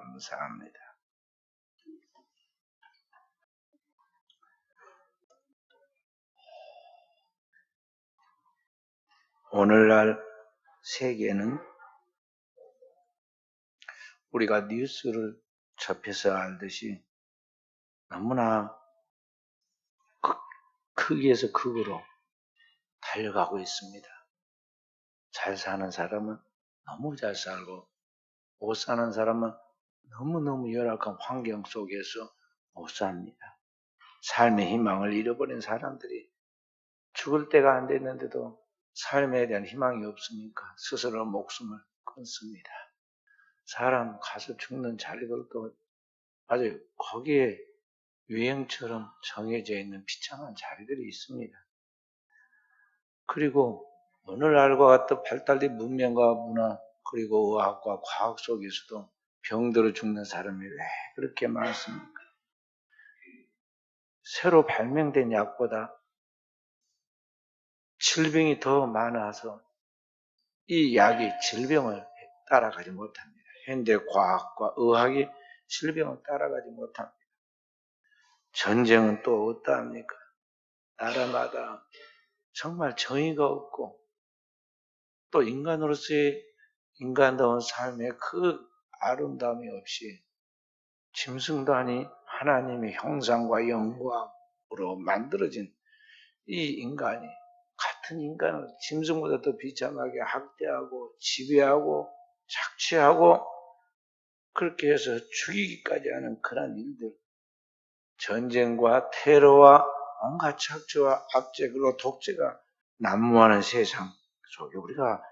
감사합니다. 오늘날 세계는 우리가 뉴스를 접해서 알듯이 너무나 크기에서 극으로 달려가고 있습니다. 잘 사는 사람은 너무 잘 살고 못 사는 사람은 너무너무 열악한 환경 속에서 못 삽니다. 삶의 희망을 잃어버린 사람들이 죽을 때가 안 됐는데도 삶에 대한 희망이 없으니까 스스로 목숨을 끊습니다. 사람 가서 죽는 자리들도 아주 거기에 유행처럼 정해져 있는 비참한 자리들이 있습니다. 그리고 오늘날과 같은 발달된 문명과 문화 그리고 의학과 과학 속에서도 병들어 죽는 사람이 왜 그렇게 많습니까? 새로 발명된 약보다 질병이 더 많아서 이 약이 질병을 따라가지 못합니다. 현대 과학과 의학이 질병을 따라가지 못합니다. 전쟁은 또 어떠합니까? 나라마다 정말 정의가 없고 또 인간으로서의 인간다운 삶의 그 아름다움이 없이 짐승도 아닌 하나님의 형상과 영광으로 만들어진 이 인간이 같은 인간을 짐승보다 더 비참하게 학대하고 지배하고 착취하고 그렇게 해서 죽이기까지 하는 그런 일들, 전쟁과 테러와 온갖 착취와 압제 그리고 독재가 난무하는 세상 속에 우리가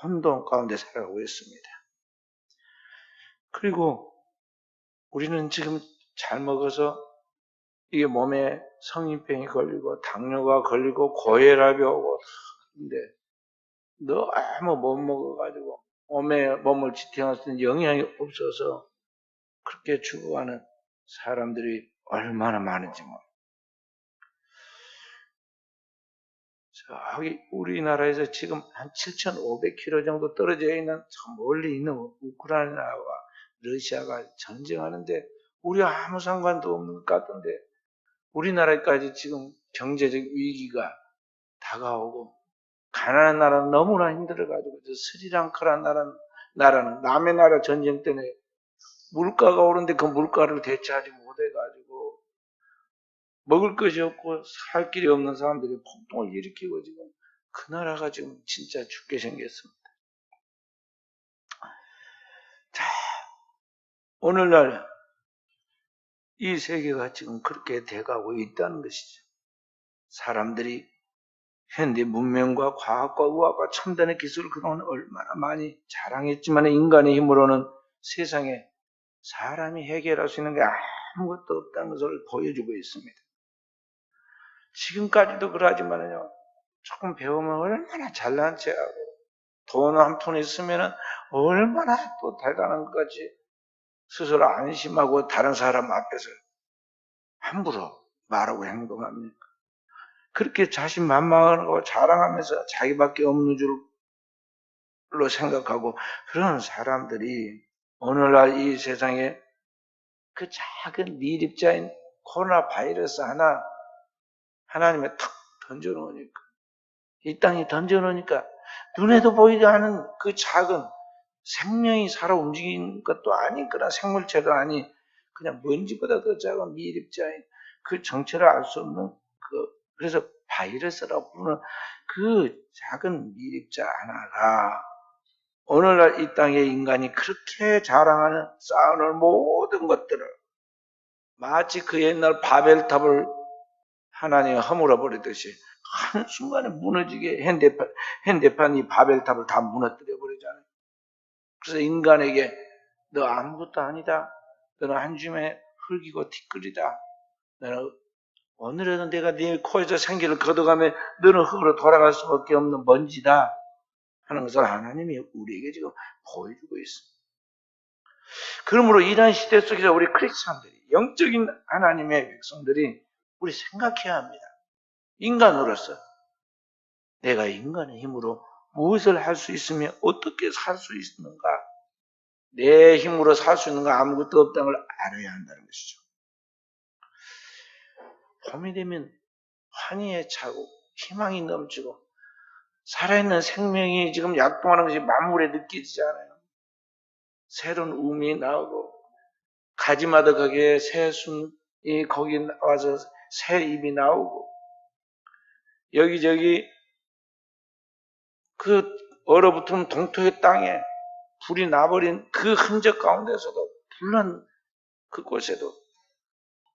혼돈 가운데 살아가고 있습니다. 그리고 우리는 지금 잘 먹어서 이게 몸에 성인병이 걸리고 당뇨가 걸리고 고혈압이 오고 근데 너무 못 먹어가지고 몸을 지탱할 수 있는 영양이 없어서 그렇게 죽어가는 사람들이 얼마나 많은지 모릅니다. 저기 우리나라에서 지금 한 7,500km 정도 떨어져 있는 저 멀리 있는 우크라이나와 러시아가 전쟁하는데 우리와 아무 상관도 없는 것 같던데 우리나라까지 지금 경제적 위기가 다가오고 가난한 나라는 너무나 힘들어가지고 스리랑카라는 나라는 남의 나라 전쟁 때문에 물가가 오르는데 그 물가를 대체하지 못해가지고 먹을 것이 없고 살 길이 없는 사람들이 폭동을 일으키고 지금 그 나라가 지금 진짜 죽게 생겼습니다. 자, 오늘날 이 세계가 지금 그렇게 돼가고 있다는 것이죠. 사람들이 현대 문명과 과학과 의학과 첨단의 기술을 그동안 얼마나 많이 자랑했지만 인간의 힘으로는 세상에 사람이 해결할 수 있는 게 아무것도 없다는 것을 보여주고 있습니다. 지금까지도 그러하지만요, 조금 배우면 얼마나 잘난 체하고 돈 한 푼 있으면 얼마나 또 대단한 것까지 스스로 안심하고 다른 사람 앞에서 함부로 말하고 행동합니까? 그렇게 자신만만하고 자랑하면서 자기밖에 없는 줄로 생각하고 그런 사람들이 오늘날 이 세상에 그 작은 미립자인 코로나 바이러스 하나님의 탁 던져놓으니까 이 땅에 던져놓으니까 눈에도 보이지 않은 그 작은 생명이 살아 움직이는 것도 아닌 그런 생물체도 아닌 그냥 먼지보다 더 작은 미립자인 그 정체를 알 수 없는 그래서 바이러스라고 부르는 그 작은 미립자 하나가 오늘날 이 땅의 인간이 그렇게 자랑하는 쌓아놓은 모든 것들을 마치 그 옛날 바벨탑을 하나님이 허물어 버리듯이 한순간에 무너지게 현대판이 바벨탑을 다 무너뜨려 버리잖아요. 그래서 인간에게 너 아무것도 아니다. 너는 한 줌의 흙이고 티끌이다. 너는 오늘은 내가 네 코에서 생기를 걷어가며 너는 흙으로 돌아갈 수밖에 없는 먼지다 하는 것을 하나님이 우리에게 지금 보여주고 있습니다. 그러므로 이러한 시대 속에서 우리 크리스찬들이 영적인 하나님의 백성들이 우리 생각해야 합니다. 인간으로서 내가 인간의 힘으로 무엇을 할 수 있으며 어떻게 살 수 있는가? 내 힘으로 살 수 있는 거 아무것도 없다는 걸 알아야 한다는 것이죠. 봄이 되면 환희에 차고 희망이 넘치고 살아있는 생명이 지금 약동하는 것이 만물에 느껴지잖아요. 새로운 움이 나오고 가지마다 거기에 새순이 거기 와서 새 잎이 나오고 여기저기 그 얼어붙은 동토의 땅에 불이 나버린 그 흔적 가운데서도 불난 그곳에도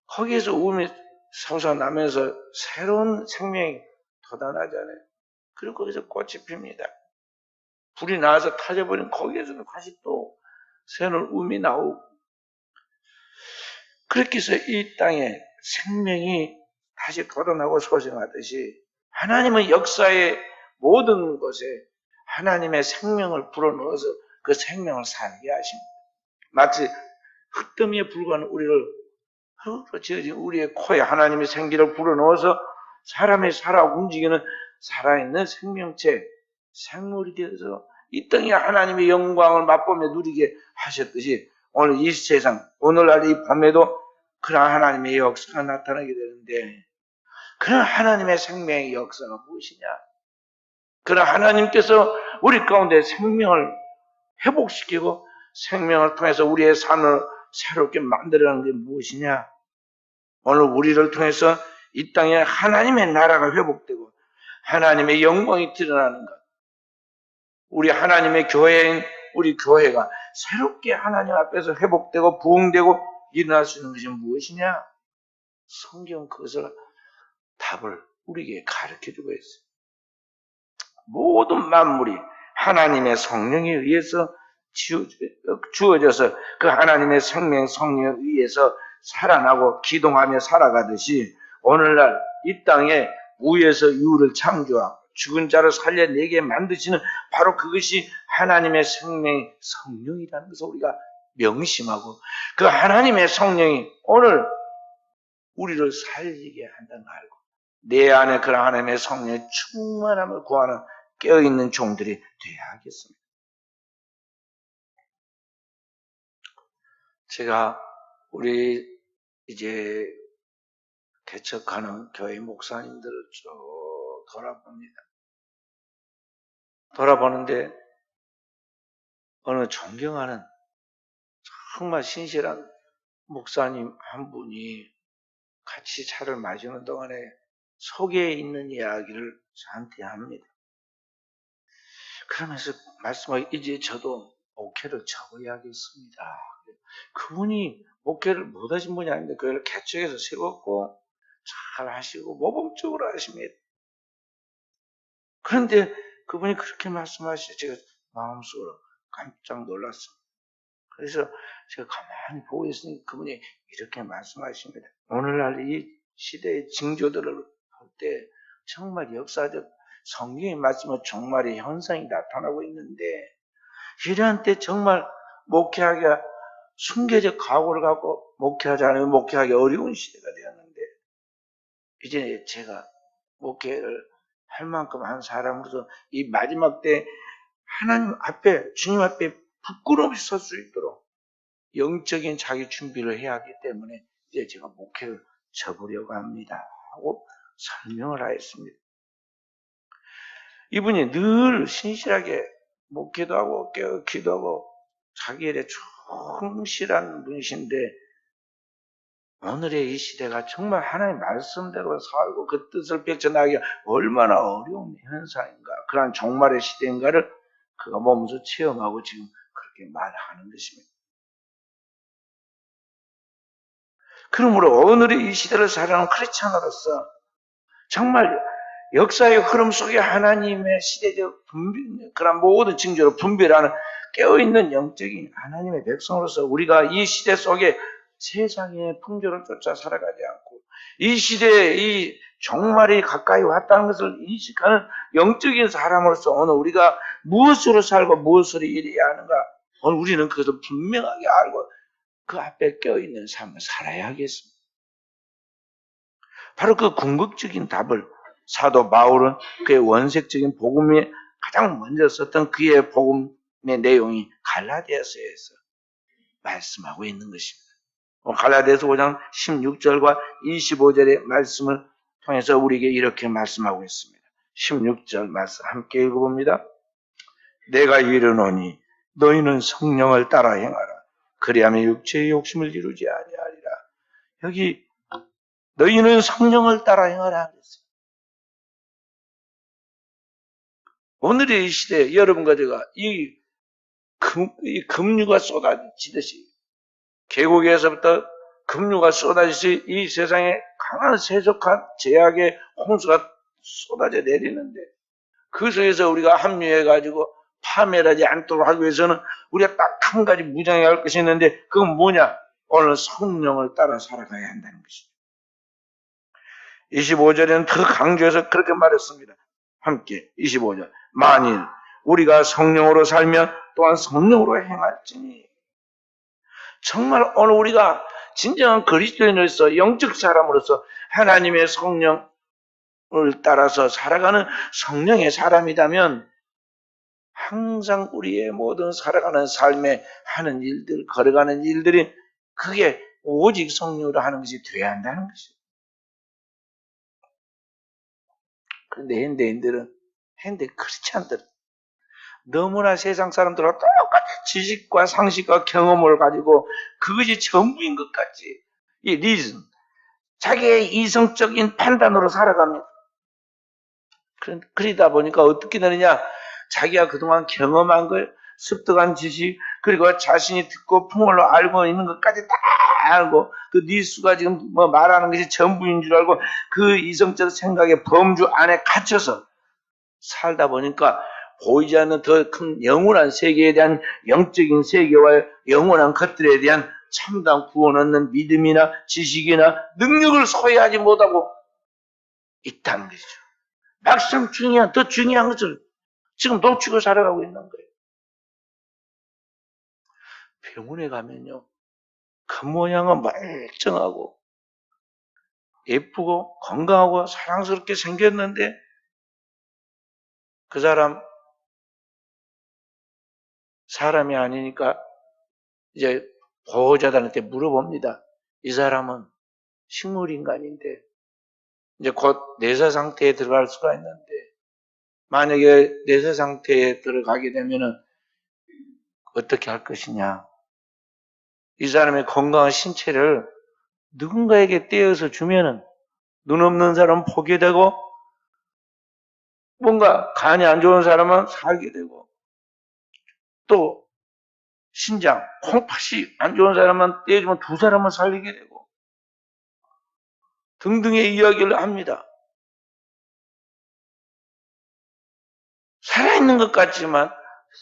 거기에서 움이 솟아나면서 새로운 생명이 돋아나잖아요. 그리고 거기서 꽃이 핍니다. 불이 나와서 타져버린 거기에서도 다시 또 새로운 움이 나오고 그렇게 해서 이 땅에 생명이 다시 돋아나고 소생하듯이 하나님은 역사의 모든 곳에 하나님의 생명을 불어넣어서 그 생명을 살게 하십니다. 마치 흙더미에 불과한 우리를 흙으로 지어진 우리의 코에 하나님의 생기를 불어넣어서 사람이 살아 움직이는 살아있는 생명체, 생물이 되어서 이 땅에 하나님의 영광을 맛보며 누리게 하셨듯이 오늘 이 세상, 오늘날 이 밤에도 그런 하나님의 역사가 나타나게 되는데 그런 하나님의 생명의 역사가 무엇이냐? 그런 하나님께서 우리 가운데 생명을 회복시키고 생명을 통해서 우리의 삶을 새롭게 만들어가는 게 무엇이냐? 오늘 우리를 통해서 이 땅에 하나님의 나라가 회복되고 하나님의 영광이 드러나는 것. 우리 하나님의 교회인 우리 교회가 새롭게 하나님 앞에서 회복되고 부흥되고 일어날 수 있는 것이 무엇이냐? 성경 그것을 답을 우리에게 가르쳐주고 있어요. 모든 만물이 하나님의 성령에 의해서 주어져서 그 하나님의 생명 성령에 의해서 살아나고 기동하며 살아가듯이 오늘날 이 땅에 우에서 유를 창조하고 죽은 자를 살려내게 만드시는 바로 그것이 하나님의 생명 성령이라는 것을 우리가 명심하고 그 하나님의 성령이 오늘 우리를 살리게 한다는 걸 알고 내 안에 그런 하나님의 성령의 충만함을 구하는 깨어있는 종들이 되어야 하겠습니다. 제가 우리 이제 개척하는 교회 목사님들을 쭉 돌아봅니다. 돌아보는데 어느 존경하는 정말 신실한 목사님 한 분이 같이 차를 마시는 동안에 속에 있는 이야기를 저한테 합니다. 그러면서 말씀하기 이제 저도 목회를 접어야겠습니다. 그분이 목회를 못하신 분이 아닌데 그걸 개척해서 세웠고 잘 하시고 모범적으로 하십니다. 그런데 그분이 그렇게 말씀하시죠. 제가 마음속으로 깜짝 놀랐습니다. 그래서 제가 가만히 보고 있으니 그분이 이렇게 말씀하십니다. 오늘날 이 시대의 징조들을 볼 때 정말 역사적 성경의 말씀은 정말의 현상이 나타나고 있는데 이러한 때 정말 목회하기가 순교적 각오를 갖고 목회하지 않으면 목회하기 어려운 시대가 되었는데 이제 제가 목회를 할 만큼 한 사람으로서 이 마지막 때 하나님 앞에 주님 앞에 부끄러움이 설 수 있도록 영적인 자기 준비를 해야 하기 때문에 이제 제가 목회를 접으려고 합니다 하고 설명을 하였습니다. 이분이 늘 신실하게 목회도 하고 기도하고 자기 일에 충실한 분이신데 오늘의 이 시대가 정말 하나님의 말씀대로 살고 그 뜻을 펼쳐나가기가 얼마나 어려운 현상인가 그러한 종말의 시대인가를 그가 몸소 체험하고 지금 그렇게 말하는 것입니다. 그러므로 오늘의 이 시대를 살아가는 크리스찬으로서 정말 역사의 흐름 속에 하나님의 시대적 그런 모든 징조를 분별하는 깨어있는 영적인 하나님의 백성으로서 우리가 이 시대 속에 세상의 풍조를 쫓아 살아가지 않고 이 시대에 이 종말이 가까이 왔다는 것을 인식하는 영적인 사람으로서 오늘 우리가 무엇으로 살고 무엇으로 일해야 하는가 오늘 우리는 그것을 분명하게 알고 그 앞에 껴있는 삶을 살아야 하겠습니다. 바로 그 궁극적인 답을 사도 바울은 그의 원색적인 복음에 가장 먼저 썼던 그의 복음의 내용이 갈라디아서에서 말씀하고 있는 것입니다. 갈라디아서 5장 16절과 25절의 말씀을 통해서 우리에게 이렇게 말씀하고 있습니다. 16절 말씀 함께 읽어봅니다. 내가 이르노니 너희는 성령을 따라 행하라. 그리하면 육체의 욕심을 이루지 아니하리라. 여기 너희는 성령을 따라 행하라 그랬어요. 오늘의 이 시대에 여러분과 제가 이 급류가 쏟아지듯이 계곡에서부터 급류가 쏟아지듯이 이 세상에 강한 세속한 제약의 홍수가 쏟아져 내리는데 그 속에서 우리가 합류해가지고 파멸하지 않도록 하기 위해서는 우리가 딱 한 가지 무장해야 할 것이 있는데 그건 뭐냐? 오늘 성령을 따라 살아가야 한다는 것이죠. 25절에는 더 강조해서 그렇게 말했습니다. 함께 25절 만일 우리가 성령으로 살면 또한 성령으로 행할지니. 정말 오늘 우리가 진정한 그리스도인으로서 영적 사람으로서 하나님의 성령을 따라서 살아가는 성령의 사람이라면 항상 우리의 모든 살아가는 삶에 하는 일들, 걸어가는 일들이 그게 오직 성령으로 하는 것이 돼야 한다는 것이에요. 그런데 현대인들은 그렇지 않더라. 너무나 세상 사람들과 똑같은 지식과 상식과 경험을 가지고 그것이 전부인 것 같지. 이 리즌, 자기의 이성적인 판단으로 살아갑니다. 그러다 보니까 어떻게 되느냐? 자기가 그동안 경험한 걸, 습득한 지식, 그리고 자신이 듣고 풍월로 알고 있는 것까지 다 알고, 그 니수가 지금 뭐 말하는 것이 전부인 줄 알고, 그 이성적 생각의 범주 안에 갇혀서 살다 보니까 보이지 않는 더 큰 영원한 세계에 대한 영적인 세계와 영원한 것들에 대한 참담 구원 얻는 믿음이나 지식이나 능력을 소유하지 못하고 있다는 것이죠. 막상 더 중요한 것을 지금 놓치고 살아가고 있는 거예요. 병원에 가면요, 겉모양은 멀쩡하고 예쁘고 건강하고 사랑스럽게 생겼는데 그 사람이 아니니까 이제 보호자들한테 물어봅니다. 이 사람은 식물인간인데 이제 곧 내사 상태에 들어갈 수가 있는데 만약에 내사 상태에 들어가게 되면은 어떻게 할 것이냐. 이 사람의 건강한 신체를 누군가에게 떼어서 주면은 눈 없는 사람은 포기게 되고 뭔가 간이 안 좋은 사람은 살게 되고 또 신장, 콩팥이 안 좋은 사람은 떼어주면 두 사람은 살리게 되고 등등의 이야기를 합니다. 살아있는 것 같지만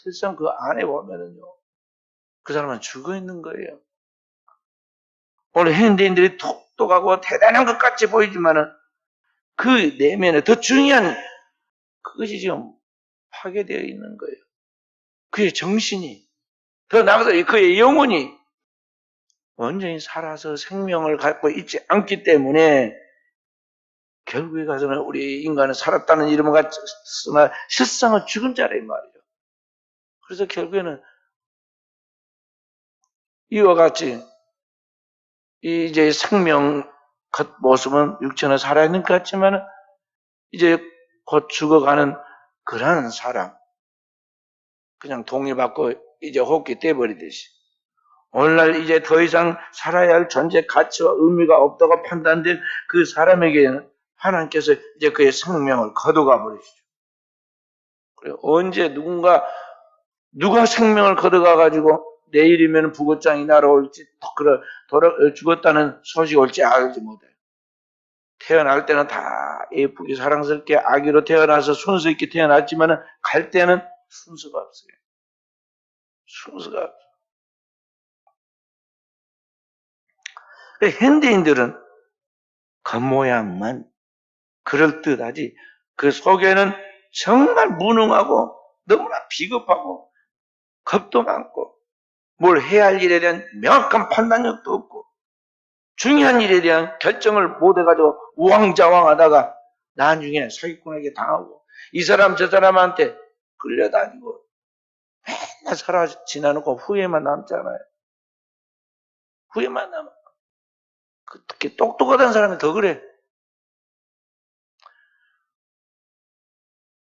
실상 그 안에 보면은요, 그 사람은 죽어 있는 거예요. 오늘 현대인들이 똑똑하고 대단한 것 같이 보이지만은 그 내면에 더 중요한 그것이 지금 파괴되어 있는 거예요. 그의 정신이, 더 나아가서 그의 영혼이 완전히 살아서 생명을 갖고 있지 않기 때문에 결국에 가서는 우리 인간은 살았다는 이름을 갖으나 실상은 죽은 자란 말이에요. 그래서 결국에는 이와 같이 이제 생명 겉모습은 육체는 살아있는 것 같지만 이제 곧 죽어가는 그러한 사람, 그냥 동의받고 이제 호흡기 떼버리듯이 오늘날 이제 더 이상 살아야 할 존재 가치와 의미가 없다고 판단된 그 사람에게는 하나님께서 이제 그의 생명을 거둬가 버리시죠. 그리고 언제 누가 생명을 거둬가 가지고 내일이면 부고장이 날아올지 죽었다는 소식이 올지 알지 못해요. 태어날 때는 다 예쁘게 사랑스럽게 아기로 태어나서 순서 있게 태어났지만 갈 때는 순서가 없어요. 순서가 없어요. 현대인들은 겉모양만 그럴듯하지 그 속에는 정말 무능하고 너무나 비겁하고 겁도 많고 뭘 해야 할 일에 대한 명확한 판단력도 없고 중요한 일에 대한 결정을 못해가지고 우왕좌왕하다가 나중에 사기꾼에게 당하고 이 사람 저 사람한테 끌려다니고 맨날 살아 지나놓고 후회만 남잖아요. 후회만 남아. 특히 똑똑하다는 사람이 더 그래.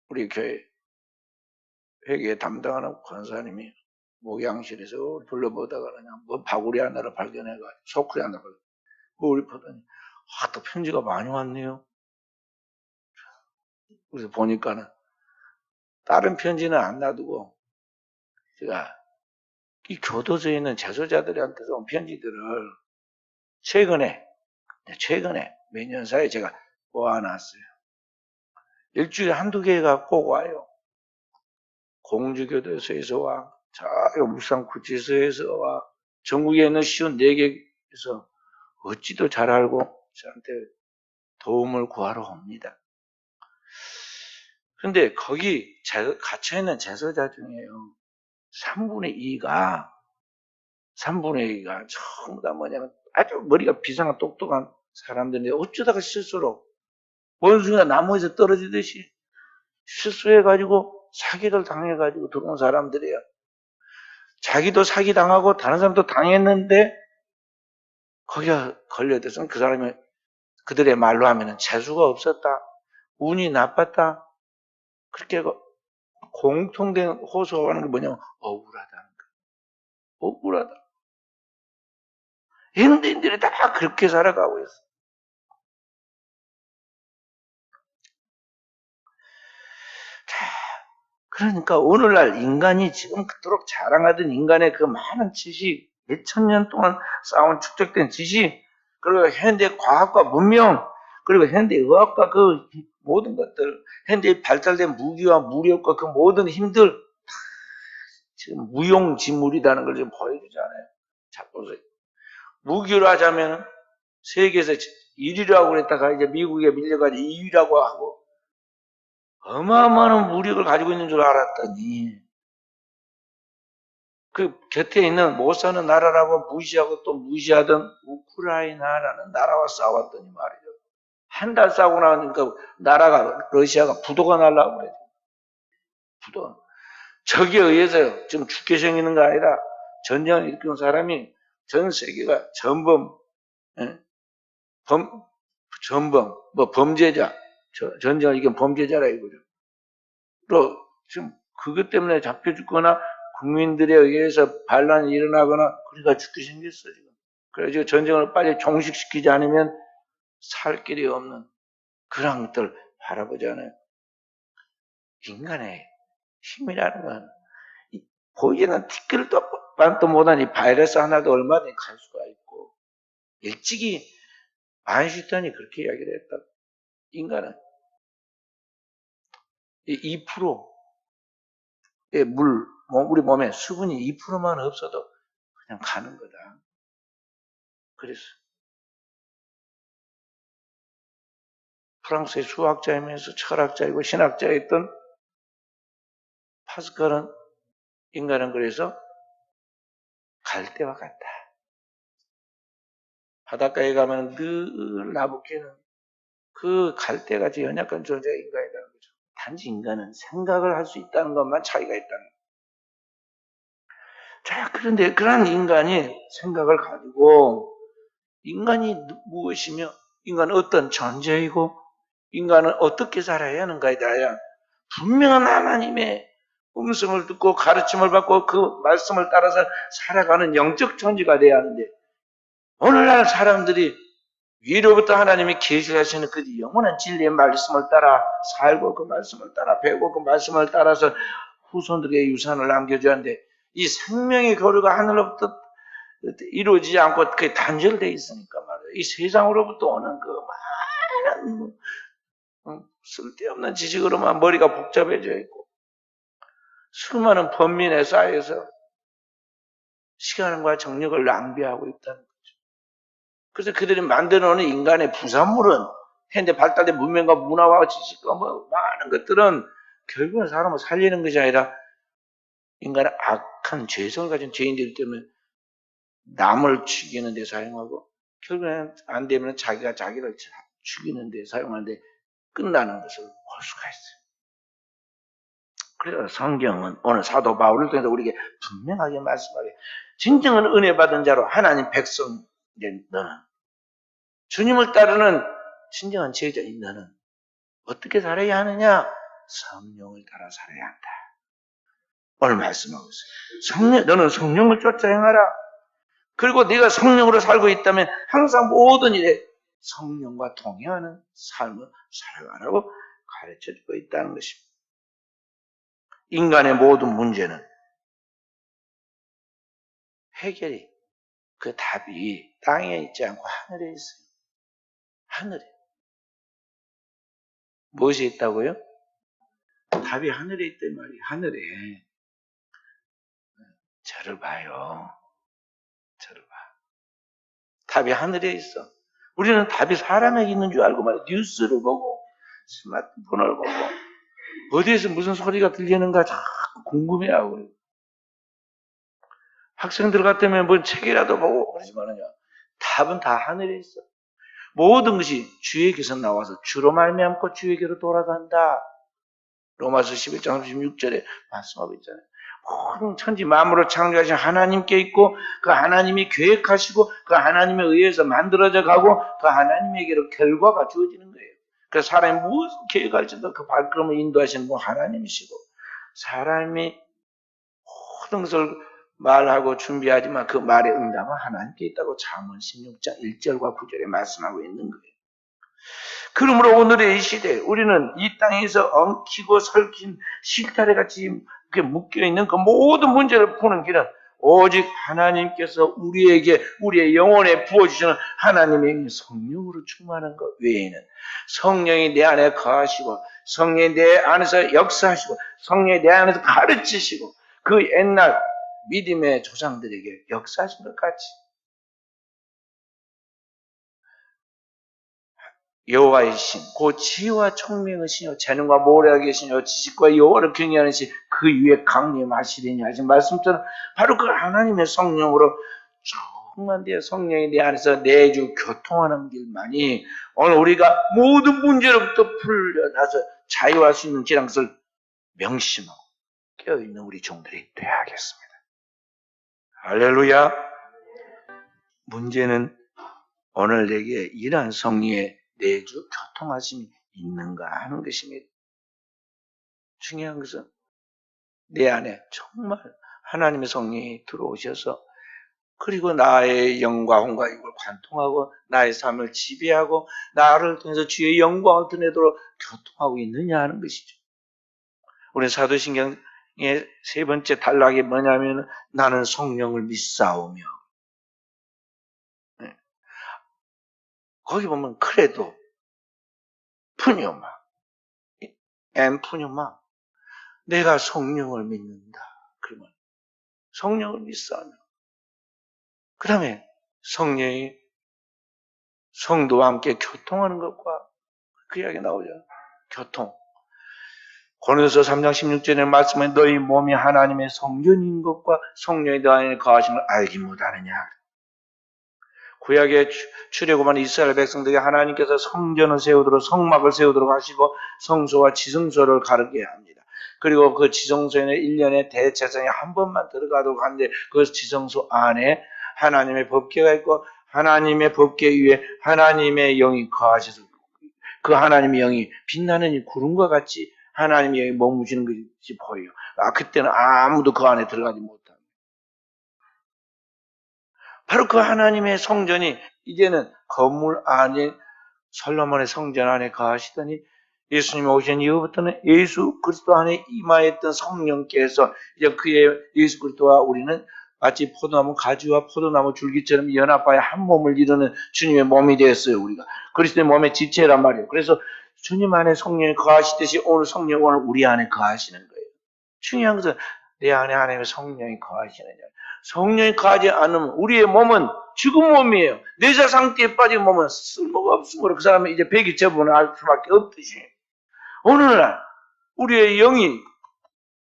우리 교회 회계 담당하는 권사님이 목양실에서 불러보다가 그냥 뭐 바구리 하나를 발견해가지고 소쿠리 하나를 뭘 보더니 또 편지가 많이 왔네요. 그래서 보니까는 다른 편지는 안 놔두고 제가 이 교도소에 있는 재소자들한테서 온 편지들을 최근에 몇 년 사이에 제가 모아놨어요. 일주일에 한두 개가 꼭 와요. 공주교도소에서 와, 울산구치소에서 와, 전국에 있는 시원 4개에서 어찌도 잘 알고 저한테 도움을 구하러 옵니다. 그런데 거기 갇혀있는 재소자 중에요. 3분의 2가 전부 다 뭐냐면 아주 머리가 비상한 똑똑한 사람들인데 어쩌다가 실수로 원숭이가 나무에서 떨어지듯이 실수해가지고 사기를 당해가지고 들어온 사람들이에요. 자기도 사기 당하고 다른 사람도 당했는데 거기가 걸려들어서 그 사람이 그들의 말로 하면은 재수가 없었다, 운이 나빴다, 그렇게 공통된 호소하는 게 뭐냐면 억울하다는 거예요. 억울하다. 현대인들이 다 그렇게 살아가고 있어. 자, 그러니까 오늘날 인간이 지금 그토록 자랑하던 인간의 그 많은 지식, 몇천 년 동안 쌓아온 축적된 지식, 그리고 현대 과학과 문명, 그리고 현대 의학과 그 모든 것들, 현대 발달된 무기와 무력과 그 모든 힘들, 지금 무용지물이라는 걸 지금 보여주잖아요. 자, 보세요. 무기로 하자면 세계에서 1위라고 그랬다가 이제 미국에 밀려가지고 2위라고 하고 어마어마한 무력을 가지고 있는 줄 알았더니 그 곁에 있는 못 사는 나라라고 무시하고 또 무시하던 우크라이나라는 나라와 싸웠더니 말이죠. 한 달 싸우고 나니까 나라가 러시아가 부도가 날라고 그래요. 부도. 적에 의해서 지금 죽게 생기는 거 아니라 전쟁을 일으킨 사람이 전 세계가 전범, 예? 전범, 뭐 범죄자, 전쟁을 일으킨 범죄자라 이거죠. 또 지금 그것 때문에 잡혀 죽거나 국민들에 의해서 반란이 일어나거나 그러니까 죽게 생겼어 지금. 그래서 전쟁을 빨리 종식시키지 않으면 살 길이 없는 그런 것들 바라보잖아요. 인간의 힘이라는 건 보이는 티끌도 못한 이 바이러스 하나도 얼마든지 갈 수가 있고 일찍이 아인슈타인이 그렇게 이야기를 했다. 인간은 2%의 우리 몸에 수분이 2%만 없어도 그냥 가는 거다. 그래서 프랑스의 수학자이면서 철학자이고 신학자였던 파스칼은 인간은 그래서 갈대와 같다. 바닷가에 가면 늘 나부캐는 그 갈대같이 연약한 존재가 인간이라는 거죠. 단지 인간은 생각을 할 수 있다는 것만 차이가 있다는 거죠. 자, 그런데 그런 인간이 생각을 가지고 인간이 무엇이며 인간은 어떤 존재이고 인간은 어떻게 살아야 하는가에 대하여 분명한 하나님의 음성을 듣고 가르침을 받고 그 말씀을 따라서 살아가는 영적 존재가 돼야 하는데 오늘날 사람들이 위로부터 하나님이 계시하시는 그 영원한 진리의 말씀을 따라 살고 그 말씀을 따라 배우고 그 말씀을 따라서 후손들에게 유산을 남겨줘야 하는데 이 생명의 교류가 하늘로부터 이루어지지 않고 그게 단절되어 있으니까 말이에요. 이 세상으로부터 오는 그 많은 쓸데없는 지식으로만 머리가 복잡해져 있고 수많은 번민에 쌓여서 시간과 정력을 낭비하고 있다는 거죠. 그래서 그들이 만들어 놓은 인간의 부산물은 현대 발달된 문명과 문화와 지식과 뭐 많은 것들은 결국은 사람을 살리는 것이 아니라 인간의 악한 죄성을 가진 죄인들 때문에 남을 죽이는 데 사용하고 결국에는 안 되면 자기가 자기를 죽이는 데 사용하는데 끝나는 것을 볼 수가 있어요. 그래서 성경은 오늘 사도 바울을 통해서 우리에게 분명하게 말씀하게 진정한 은혜 받은 자로 하나님 백성, 너는 주님을 따르는 진정한 제자인 너는 어떻게 살아야 하느냐? 성령을 따라 살아야 한다. 오늘 말씀하고 있어요. 너는 성령을 쫓아 행하라. 그리고 네가 성령으로 살고 있다면 항상 모든 일에 성령과 동행하는 삶을 살아가라고 가르쳐주고 있다는 것입니다. 인간의 모든 문제는 해결이, 그 답이 땅에 있지 않고 하늘에 있어요. 하늘에. 무엇이 있다고요? 답이 하늘에 있단 말이에요. 하늘에. 저를 봐요. 저를 봐. 답이 하늘에 있어. 우리는 답이 사람에게 있는 줄 알고 말이에요. 뉴스를 보고 스마트폰을 보고 어디에서 무슨 소리가 들리는가 자꾸 궁금해하고, 학생들 같으면 뭔 책이라도 보고 그러지만요, 답은 다 하늘에 있어. 모든 것이 주에게서 나와서 주로 말미암고 주에게로 돌아간다. 로마서 11장 36절에 말씀하고 있잖아요. 모든 천지 만물을 창조하신 하나님께 있고, 그 하나님이 계획하시고 그 하나님에 의해서 만들어져 가고 그 하나님에게로 결과가 주어지는 거예요. 그래서 사람이 무엇을 계획할지도 그 발걸음을 인도하시는 분 하나님이시고, 사람이 모든 것을 말하고 준비하지만 그 말의 응답은 하나님께 있다고 잠언 16장 1절과 9절에 말씀하고 있는 거예요. 그러므로 오늘의 이 시대에 우리는 이 땅에서 엉키고 설킨 실타래같이 묶여있는 그 모든 문제를 푸는 길은 오직 하나님께서 우리에게, 우리의 영혼에 부어주시는 하나님의 성령으로 충만한 것 외에는, 성령이 내 안에 거하시고 성령이 내 안에서 역사하시고 성령이 내 안에서 가르치시고 그 옛날 믿음의 조상들에게 역사하신 것 같이 여호와의 신, 그 지혜와 총명의 신이요 재능과 모략의 신이요 지식과 여호와를 경외하는 신, 그 위에 강림하시리니 하신 말씀처럼 바로 그 하나님의 성령으로 충만되어 성령이 내 안에서 내주 교통하는 길만이 오늘 우리가 모든 문제로부터 풀려나서 자유할 수 있는 길한 것을 명심하고 깨어있는 우리 종들이 되어야겠습니다. 할렐루야. 문제는 오늘 내게 이러한 성령의 내주 교통하심이 있는가 하는 것입니다. 중요한 것은 내 안에 정말 하나님의 성령이 들어오셔서 그리고 나의 영광과 이걸 관통하고 나의 삶을 지배하고 나를 통해서 주의 영광을 드러내도록 교통하고 있느냐 하는 것이죠. 우리 사도신경의 세 번째 단락이 뭐냐면 나는 성령을 믿사오며, 거기 보면 크레도, 푸뇨마, 엠푸뇨마, 내가 성령을 믿는다. 그러면 성령을 믿사오며, 그 다음에 성령이 성도와 함께 교통하는 것과 그 이야기 나오죠. 교통. 고린도서 3장 16절에 말씀에 너희 몸이 하나님의 성전인 것과 성령이 너 안에 거하신 걸 알지 못하느냐. 구약에 출애굽한 이스라엘 백성들이 하나님께서 성전을 세우도록 성막을 세우도록 하시고 성소와 지성소를 가르게 합니다. 그리고 그 지성소에는 1년에 대제사장이 한 번만 들어가도록 하는데 그 지성소 안에 하나님의 법궤가 있고 하나님의 법궤 위에 하나님의 영이 거하셔서 그 하나님의 영이 빛나는 이 구름과 같이 하나님의 영이 머무시는 것이 보여요. 그때는 아무도 그 안에 들어가지 못합니다. 바로 그 하나님의 성전이 이제는 건물 안에 솔로몬의 성전 안에 거하시더니 예수님이 오신 이후부터는 예수 그리스도 안에 임하였던 성령께서 이제 그의 예수 그리스도와 우리는 마치 포도나무 가지와 포도나무 줄기처럼 연합하여 한 몸을 이루는 주님의 몸이 되었어요. 우리가 그리스도의 몸의 지체란 말이에요. 그래서 주님 안에 성령이 거하시듯이 오늘 성령이 오늘 우리 안에 거하시는 거예요. 중요한 것은 내 안에 하나님의 성령이 거하시느냐. 성령이 거하지 않으면 우리의 몸은 죽은 몸이에요. 내자 상태에 빠진 몸은 쓸모가 없으므로 그 사람은 이제 배기 처분을 할 수밖에 없듯이 오늘날 우리의 영이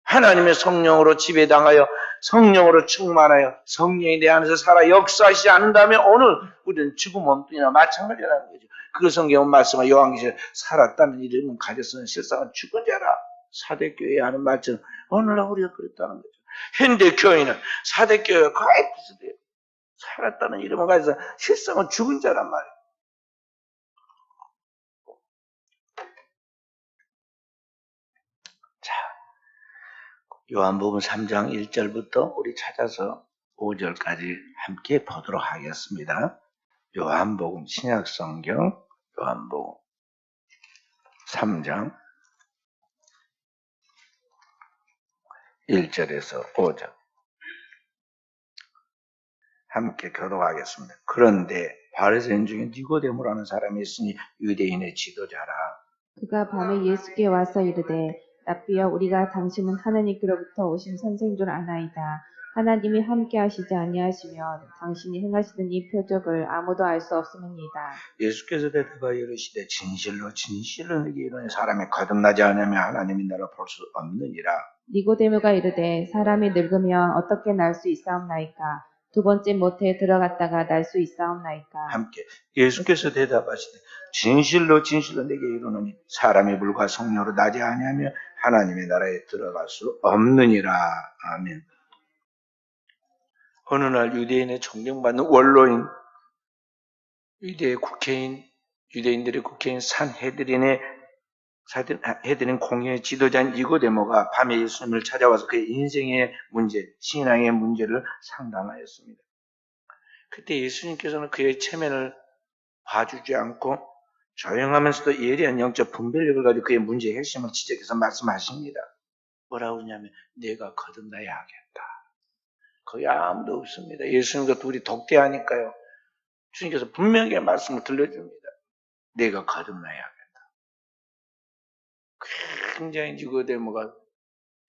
하나님의 성령으로 지배당하여 성령으로 충만하여 성령이 내 안에서 살아 역사하시지 않는다면 오늘 우리는 죽은 몸이나 마찬가지라는 거죠. 그 성경 말씀은 요한계시록에 살았다는 이름은 가졌으나 실상은 죽은 자라. 사대교회에 하는 말처럼 오늘날 우리가 그랬다는 거죠. 현대 교회는 사대 교회가 거의 비슷해요. 살았다는 이름을 가져서 실상은 죽은 자란 말이에요. 자, 요한복음 3장 1절부터 우리 찾아서 5절까지 함께 보도록 하겠습니다. 요한복음 신약성경 요한복음 3장 1절에서 5절 함께 교독하겠습니다. 그런데 바리새인 중에 니고데모라는 사람이 있으니 유대인의 지도자라. 그가 밤에 예수께 와서 이르되 라삐여 우리가 당신은 하나님께로부터 오신 선생인 줄 아나이다. 하나님이 함께 하시지 아니하시면 당신이 행하시는 이 표적을 아무도 알 수 없음이니이다. 예수께서 대답하여 이르시되 진실로 진실로 내게 이르노니 사람이 거듭나지 않으면 하나님의 나라를 볼 수 없느니라. 니고데모가 이르되 사람이 늙으면 어떻게 날 수 있사옵나이까? 두 번째 모태에 들어갔다가 날 수 있사옵나이까? 함께 예수께서 대답하시되 진실로 진실로 내게 이르노니 사람이 물과 성령으로 나지 아니하면 하나님의 나라에 들어갈 수 없느니라. 아멘. 어느 날 유대인의 존경받는 원로인, 유대의 국회인, 유대인들의 국회인 산헤드린의 공회의 지도자인 니고데모가 밤에 예수님을 찾아와서 그의 인생의 문제, 신앙의 문제를 상담하였습니다. 그때 예수님께서는 그의 체면을 봐주지 않고 조용하면서도 예리한 영적 분별력을 가지고 그의 문제의 핵심을 지적해서 말씀하십니다. 뭐라고 하냐면 내가 거듭나야 하겠다. 거기 아무도 없습니다. 예수님과 둘이 독대하니까요. 주님께서 분명히 말씀을 들려줍니다. 내가 거듭나야 하겠다. 굉장히 니고데모가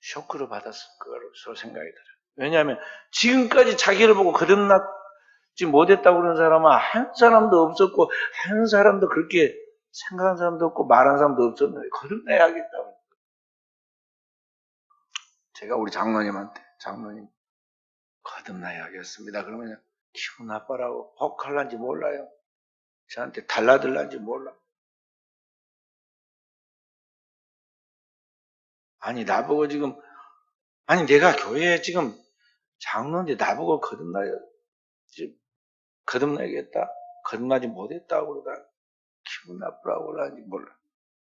쇼크를 받았을 것으로 생각이 들어요. 왜냐하면 지금까지 자기를 보고 거듭나지 못했다고 그러는 사람은 한 사람도 없었고 한 사람도 그렇게 생각한 사람도 없고 말한 사람도 없었는데 거듭나야 하겠다고. 제가 우리 장로님한테 장로님 거듭나야 하겠습니다. 그러면 기분 나빠라고 혹할란지 몰라요. 저한테 달라들란지 몰라. 아니 나보고 지금 아니 내가 교회에 지금 장로인데 나보고 거듭나야겠다. 거듭나지 못했다고 그러다 기분 나쁘라고 그러는지 몰라.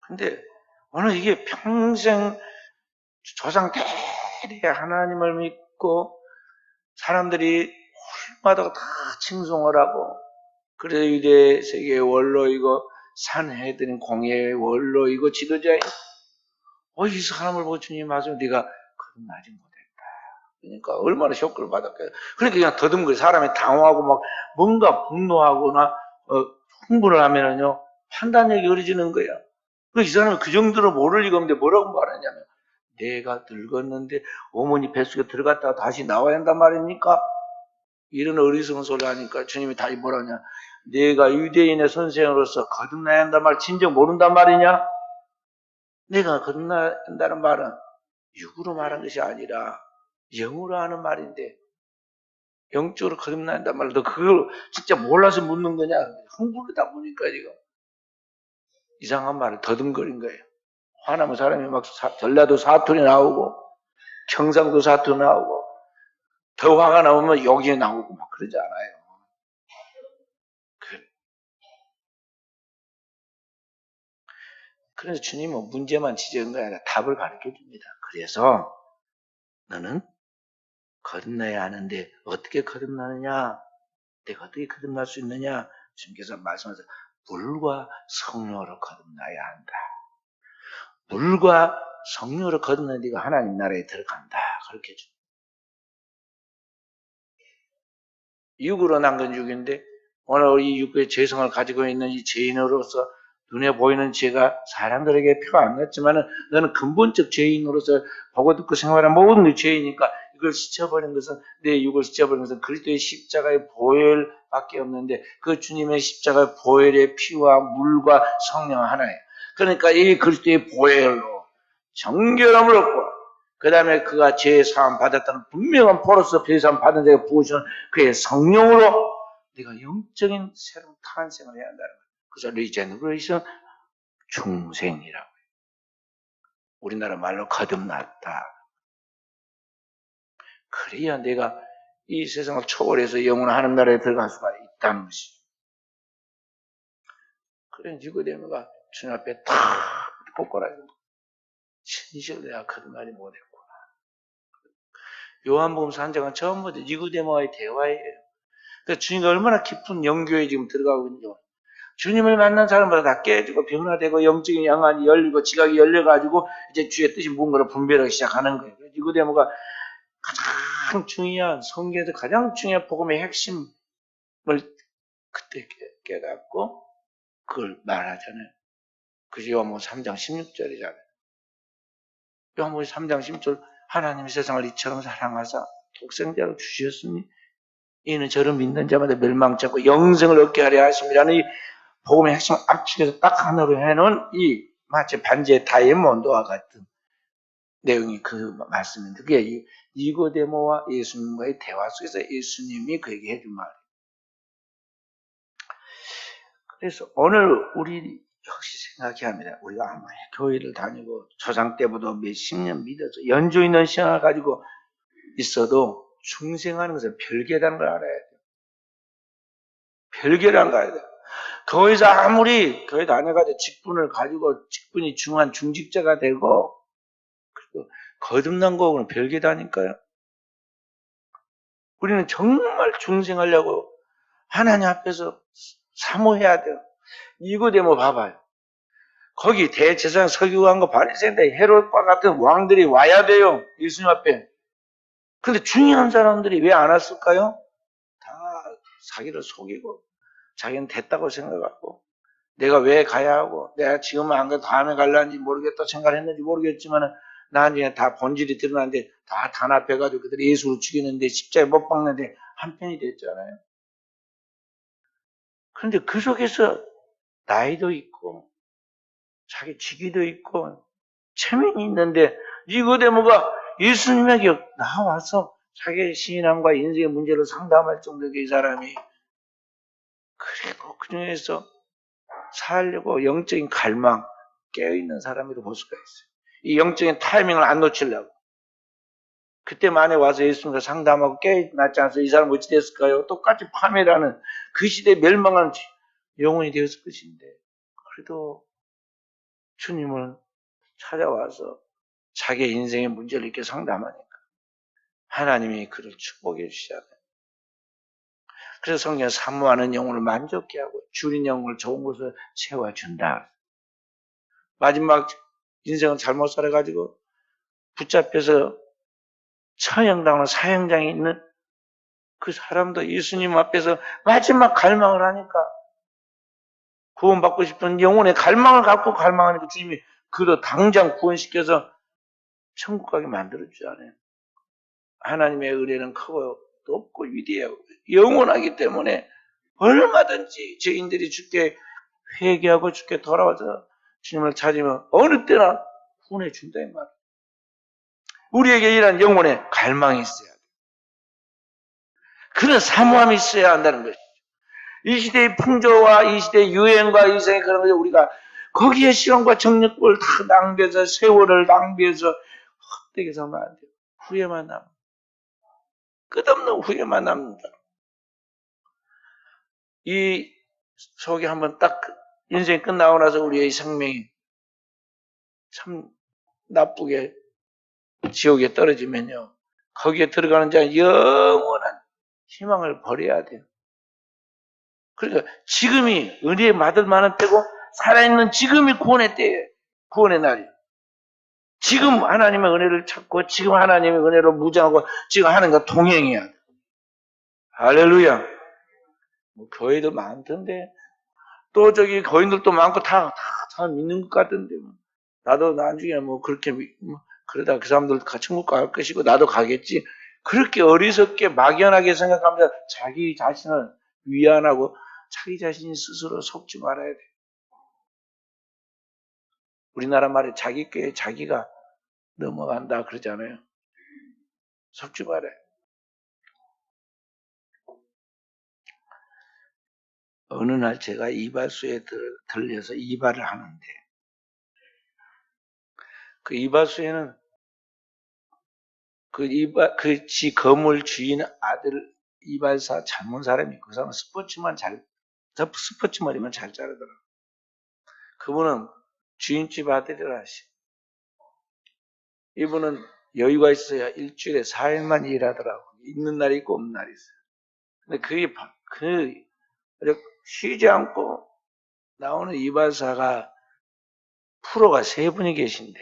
근데 오늘 이게 평생 조상 대대 하나님을 믿고 사람들이 홀마다 다 칭송을 하고 그래서 유대 세계의 원로이고 산헤드린 공예의 원로이고 지도자인 이 사람을 보고 주님 말씀 네가 거듭나지 못했다. 그러니까 얼마나 쇼크를 받았겠어요. 그러니까 그냥 더듬거려 사람이 당황하고 막 뭔가 분노하거나 흥분을 하면은요 판단력이 어려지는 거야. 이 사람은 그 정도로 모를 리가 없는데 뭐라고 말하냐면 내가 늙었는데 어머니 뱃속에 들어갔다가 다시 나와야 한단 말입니까? 이런 어리석은 소리 하니까 주님이 다시 뭐라냐 내가 유대인의 선생으로서 거듭나야 한단 말 진정 모른단 말이냐? 내가 거듭나야 한다는 말은 육으로 말한 것이 아니라 영으로 하는 말인데 영적으로 거듭나야 한단 말도 그걸 진짜 몰라서 묻는 거냐? 흥분하다 보니까 지금 이상한 말을 더듬거린 거예요. 화나면 사람이 막 전라도 사투리 나오고 경상도 사투리 나오고 더 화가 나오면 욕이 나오고 막 그러지 않아요. 그래서 주님은 문제만 지적한 게 아니라 답을 가르쳐 줍니다. 그래서 너는 거듭나야 하는데 어떻게 거듭나느냐? 내가 어떻게 거듭날 수 있느냐? 주님께서 말씀하셔서 물과 성령으로 거듭나야 한다. 물과 성령으로 거듭나야 네가 하나님 나라에 들어간다. 그렇게 줍니다. 육으로 난 건 육인데 오늘 이 육의 죄성을 가지고 있는 이 죄인으로서 눈에 보이는 죄가 사람들에게 표가 안 났지만은 너는 근본적 죄인으로서 보고 듣고 생활하는 모든 죄이니까 이걸 씻어버린 것은 내 육을 씻어버린 것은 그리스도의 십자가의 보혈밖에 없는데 그 주님의 십자가의 보혈의 피와 물과 성령 하나예요. 그러니까 이 그리스도의 보혈로 정결함을 얻고 그 다음에 그가 죄 사함 받았다는 분명한 포로서 배상 받은 자가 부어주는 그의 성령으로 네가 영적인 새로운 탄생을 해야 한다는 거예요. 그래서 리제너레이션 중생이라고 해요. 우리나라 말로 거듭났다. 그래야 내가 이 세상을 초월해서 영원한 하나님 나라에 들어갈 수가 있다는 것이. 그래 니고데모가 주님 앞에 탁 뽀꼬라고 진실 내가 거짓말이 못했구나. 요한복음 3장은 처음부터 니고데모와의 대화예요. 그러니까 주님과 얼마나 깊은 영교에 지금 들어가고 있는지. 주님을 만난 사람마다 다 깨지고 변화되고 영적인 양안이 열리고 지각이 열려가지고 이제 주의 뜻이 무언가를 분별하기 시작하는 거예요. 니고데모가 가장 중요한 성경에서 가장 중요한 복음의 핵심을 그때 깨닫고 그걸 말하잖아요. 그게 요한복음 3장 16절이잖아요. 요한복음 3장 16절 하나님이 세상을 이처럼 사랑하사 독생자를 주셨으니 이는 저를 믿는 자마다 멸망치 않고 영생을 얻게 하려 하심이라는 이 복음의 핵심 압축해서 딱 하나로 해놓은 이 마치 반지의 다이아몬드와 같은 내용이 그 말씀인데 그게 니고데모와 예수님과의 대화 속에서 예수님이 그에게 해준 말이에요. 그래서 오늘 우리 역시 생각해야 합니다. 우리가 아마 교회를 다니고 초장 때보다 몇십 년 믿어서 연조 있는 신앙을 가지고 있어도 중생하는 것은 별개라는 걸 알아야 돼요. 별개라는 걸 알아야 돼요. 거기서 아무리 교회 다녀가지고 직분을 가지고 직분이 중요한 중직자가 되고 그리고 거듭난 거하고는 별개다니까요. 우리는 정말 중생하려고 하나님 앞에서 사모해야 돼요. 니고데모 봐봐요. 거기 대제사장 서기관과 바리새인들 헤롯과 같은 왕들이 와야 돼요. 예수님 앞에. 근데 중요한 사람들이 왜 안 왔을까요? 다 자기를 속이고 자기는 됐다고 생각하고 내가 왜 가야 하고 내가 지금은 안 가도 다음에 갈란지 모르겠다 생각했는지 모르겠지만 나중에 다 본질이 드러나는데 다 단합해가지고 그들이 예수를 죽이는데 십자가에 못 박는데 한편이 됐잖아요. 그런데 그 속에서 나이도 있고 자기 직위도 있고 체면이 있는데 니고데모가 예수님에게 나와서 자기의 신앙과 인생의 문제를 상담할 정도의 이 사람이 그리고 그 중에서 살려고 영적인 갈망 깨어있는 사람으로 볼 수가 있어요. 이 영적인 타이밍을 안 놓치려고. 그때 만에 와서 예수님과 상담하고 깨어났지 않아서 이 사람 어찌 됐을까요? 똑같이 파멸하는 그 시대에 멸망한 영혼이 되었을 것인데 그래도 주님을 찾아와서 자기 인생의 문제를 이렇게 상담하니까 하나님이 그를 축복해 주시잖아요. 그래서 성경 사모하는 영혼을 만족케 하고 줄인 영혼을 좋은 곳을 채워준다. 마지막 인생을 잘못 살아가지고 붙잡혀서 처형당하는 사형장에 있는 그 사람도 예수님 앞에서 마지막 갈망을 하니까 구원받고 싶은 영혼의 갈망을 갖고 갈망하니까 주님이 그도 당장 구원시켜서 천국 가게 만들어주잖아요. 하나님의 은혜는 크고 높고 위대하고 영원하기 때문에 얼마든지 죄인들이 주께 회개하고 주께 돌아와서 주님을 찾으면 어느 때나 구원해 준다 이 말이에요. 우리에게 이런 영혼의 갈망이 있어야 돼요. 그런 사모함이 있어야 한다는 것이죠. 이 시대의 풍조와 이 시대의 유행과 이 세상의 그런 것을 우리가 거기에 시간과 정력을 다 낭비해서 세월을 낭비해서 헛되게 살면 안 돼요. 후회만 남아. 끝없는 후회만 남는다. 이 속에 한번 딱 인생이 끝나고 나서 우리의 생명이 참 나쁘게 지옥에 떨어지면요. 거기에 들어가는 자는 영원한 희망을 버려야 돼요. 그러니까 지금이 은혜에 받을 만한 때고 살아있는 지금이 구원의 때예요. 구원의 날이에요. 지금 하나님의 은혜를 찾고 지금 하나님의 은혜로 무장하고 지금 하나님과 동행해야 돼. 할렐루야. 뭐 교회도 많던데 또 저기 거인들도 많고 다 믿는 것 같던데 나도 나중에 뭐 그렇게 그러다 그 사람들 천국 갈 것이고 나도 가겠지. 그렇게 어리석게 막연하게 생각하면서 자기 자신을 위안하고 자기 자신이 스스로 속지 말아야 돼. 우리나라 말에 자기 꾀에 자기가 넘어간다 그러잖아요. 속지 말아요. 어느 날 제가 이발소에 들려서 이발을 하는데 그 이발소에는 그 지 건물 주인 아들 이발사 젊은 사람이 그 사람은 스포츠머리만 잘 자르더라고. 그분은 주인집 아들이라 하시. 이분은 여유가 있어야 일주일에 4일만 일하더라고. 있는 날이 있고 없는 날이 있어요. 근데 쉬지 않고 나오는 이발사가 프로가 3분이 계신데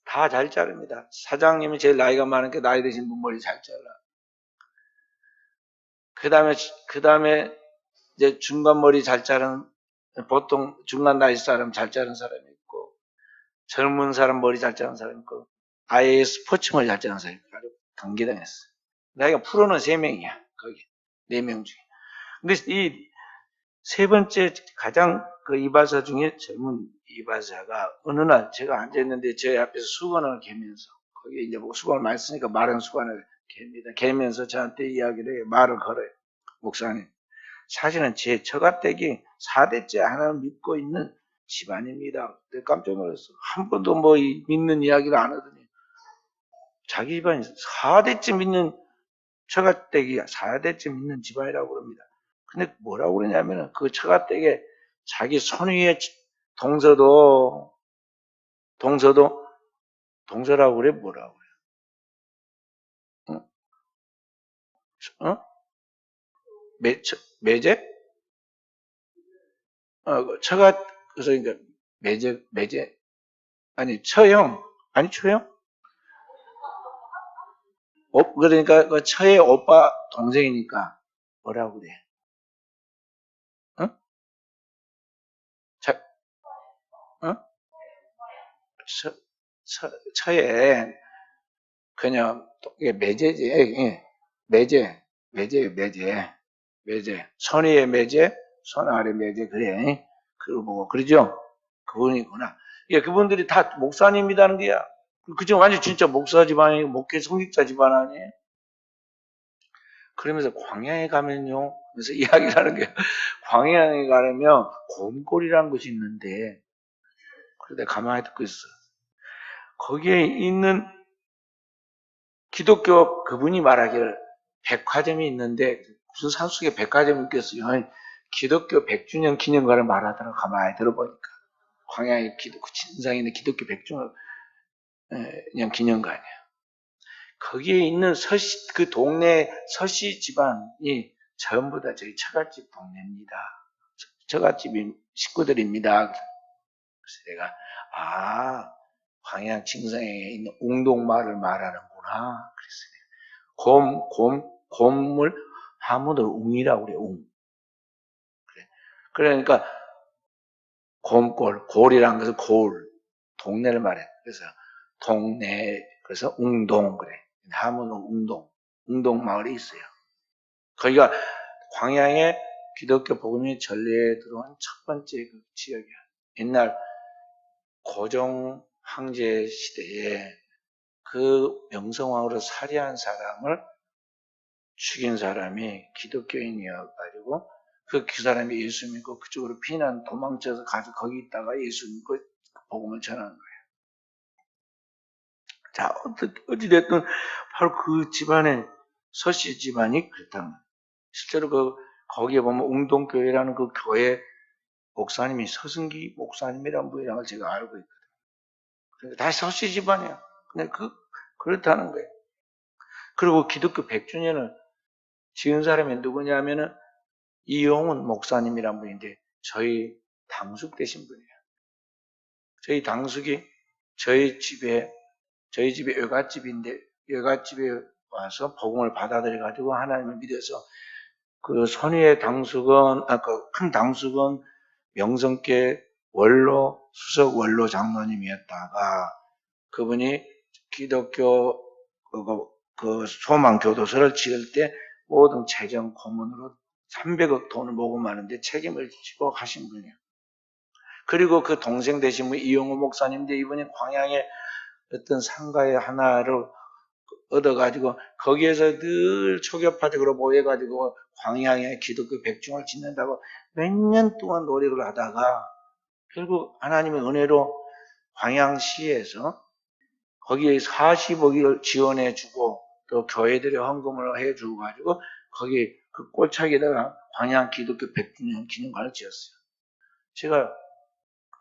다 잘 자릅니다. 사장님이 제일 나이가 많으니까 나이 드신 분 머리 잘 잘라. 그 다음에 이제 중간 머리 잘 자른, 보통 중간 나이 사람 잘 자른 사람이 있고, 젊은 사람 머리 잘 자른 사람이 있고, 아예 스포츠 머리 잘 자른 사람이 있고, 아주 경기당했어. 나이가 프로는 3명이야, 거기. 4명 중에. 근데 이 3번째 가장 그 이발사 중에 젊은 이발사가 어느 날 제가 앉아있는데 제 앞에서 수건을 개면서, 거기에 이제 뭐 수건을 많이 쓰니까 마른 수건을 갭니다. 개면서 저한테 이야기를 해요. 말을 걸어요. 목사님. 사실은 제 처가댁이 4대째 하나님을 믿고 있는 집안입니다. 깜짝 놀랐어. 한 번도 뭐 믿는 이야기를 안 하더니 자기 집안이 4대째 믿는 처가댁이 4대째 믿는 집안이라고 그럽니다. 근데 뭐라고 그러냐면은 그 처가댁에 자기 손 위에 동서라고 그래. 뭐라고 그래. 어? 매제? 그래서 그러니까 매제 아니 처형 아니 초형? 그러니까 그 처의 오빠 동생이니까 뭐라고 그래? 어? 자, 어? 처에 그냥 이게 매제지, 예. 매제. 손 위에 매제, 손 아래 매제 그래. 그거 뭐 그러죠? 그분이구나. 예, 그분들이 다 목사님이라는 게야. 그죠? 완전 진짜 목사 집안이 목회 성직자 집안 아니에요? 그러면서 광야에 가면요. 그래서 이야기를 하는 게 광야에 가려면 곰골이라는 것이 있는데 그런데 가만히 듣고 있어. 거기에 있는 기독교 그분이 말하기를 백화점이 있는데 무슨 산속에 백화점이 있겠어요. 기독교 100주년 기념관을 말하더라고. 가만히 들어보니까 광야에 진상에 있는 기독교 100주년 그냥 기념관이야. 거기에 있는 그 동네 서씨 집안이 전부 다 저희 처갓집 동네입니다. 처갓집 식구들입니다. 그래서 내가 광양 칭성에 있는 웅동마을을 말하는구나. 그랬어요. 곰을 하모도 웅이라고 그래. 웅. 그러니까 골이란 것은 동네를 말해. 그래서 동네, 그래서 웅동 그래. 하모는 웅동마을이 있어요. 거기가 광양에 기독교 복음이 전례에 들어온 첫 번째 그 지역이야. 옛날 고종 황제 시대에 그 명성황후를 살해한 사람을 죽인 사람이 기독교인이어가지고 그 사람이 예수 믿고 그쪽으로 도망쳐서 가서 거기 있다가 예수 믿고 복음을 전하는 거예요. 자, 어찌됐든 바로 그 집안의 서씨 집안이 그렇다는 거예요. 실제로 거기에 보면 웅동교회라는 그 교회 목사님이 서승기 목사님이라는 분이라는 걸 제가 알고 있거든요. 그러니까 다 서씨 집안이야. 근데 그렇다는 거예요. 그리고 기독교 100주년을 지은 사람이 누구냐면은 이용훈 목사님이란 분인데 저희 당숙 되신 분이에요. 저희 당숙이 저희 집에 외갓집인데 외갓집에 와서 복음을 받아들여 가지고 하나님을 믿어서 그 선의의 당숙은 그 큰 당숙은 명성계 수석 원로 장로님이었다가 그분이 기독교 그 소망 교도소를 지을 때 모든 재정 고문으로 300억 돈을 모금하는데 책임을 지고 하신 분이에요. 그리고 그 동생 되신 분 이용호 목사님인데 이분이 광양의 어떤 상가의 하나를 얻어가지고 거기에서 늘 초교파적으로 모여가지고 광양에 기독교 백중을 짓는다고 몇 년 동안 노력을 하다가 결국 하나님의 은혜로 광양시에서 거기에 40억을 지원해주고 또 교회들이 헌금을 해주고 가지고 거기 그 골짜기에다가 광양 기독교 100주년 기념관을 지었어요. 제가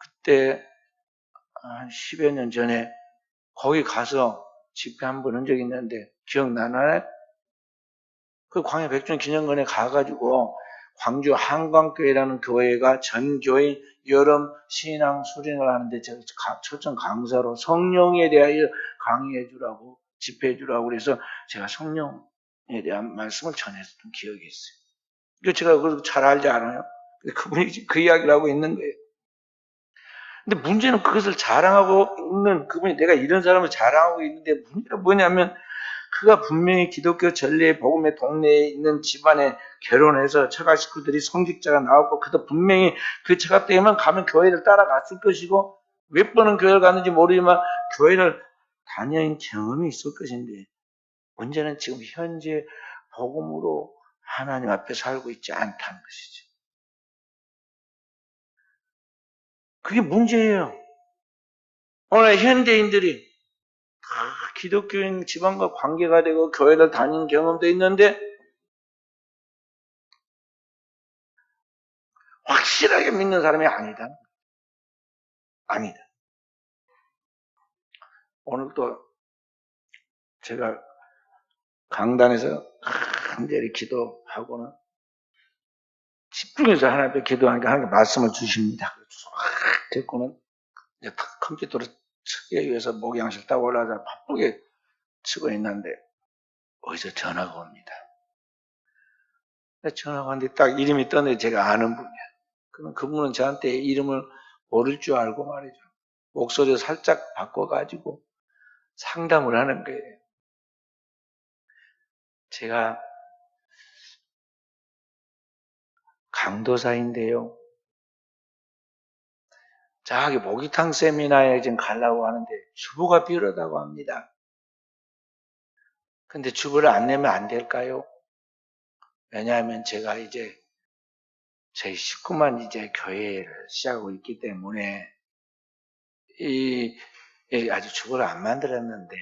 그때 한 10여 년 전에 거기 가서 집회 한 번 한 적이 있는데 기억나나요? 그 광야 100주년 기념관에 가가지고 광주 한광교회라는 교회가 전 교인 여름 신앙 수련을 하는데 제가 초청 강사로 성령에 대하여 강의해 주라고 집회해 주라고 그래서 제가 성령에 대한 말씀을 전했던 기억이 있어요. 이거 제가 그걸 잘 알지 않아요? 그분이 그 이야기를 하고 있는 거예요. 근데 문제는 그것을 자랑하고 있는 그분이 내가 이런 사람을 자랑하고 있는데 문제가 뭐냐면 그가 분명히 기독교 전례의 복음의 동네에 있는 집안에 결혼해서 처가 식구들이 성직자가 나왔고 그도 분명히 그 처가 때에만 가면 교회를 따라갔을 것이고 몇 번은 교회를 갔는지 모르지만 교회를 다녀온 경험이 있을 것인데 문제는 지금 현재 복음으로 하나님 앞에 살고 있지 않다는 것이죠. 그게 문제예요. 오늘 현대인들이 다 기독교인 집안과 관계가 되고 교회를 다닌 경험도 있는데 확실하게 믿는 사람이 아니다. 아니다. 오늘 또 제가 강단에서 간절히 기도하고는 집중해서 하나님 앞에 기도하니까 하나님 말씀을 주십니다. 됐고는 이제 컴퓨터로 치기 위해서 목양실 딱 올라가서 바쁘게 치고 있는데 어디서 전화가 옵니다. 전화가 왔는데 딱 이름이 떠는데 제가 아는 분이야. 그럼 그분은 저한테 이름을 모를 줄 알고 말이죠. 목소리를 살짝 바꿔가지고 상담을 하는 거예요. 제가 강도사인데요. 저기 목욕탕 세미나에 지금 가려고 하는데 주보가 필요하다고 합니다. 근데 주보를 안 내면 안 될까요? 왜냐하면 제가 이제 저희 식구만 이제 교회를 시작하고 있기 때문에 아직 주보를 안 만들었는데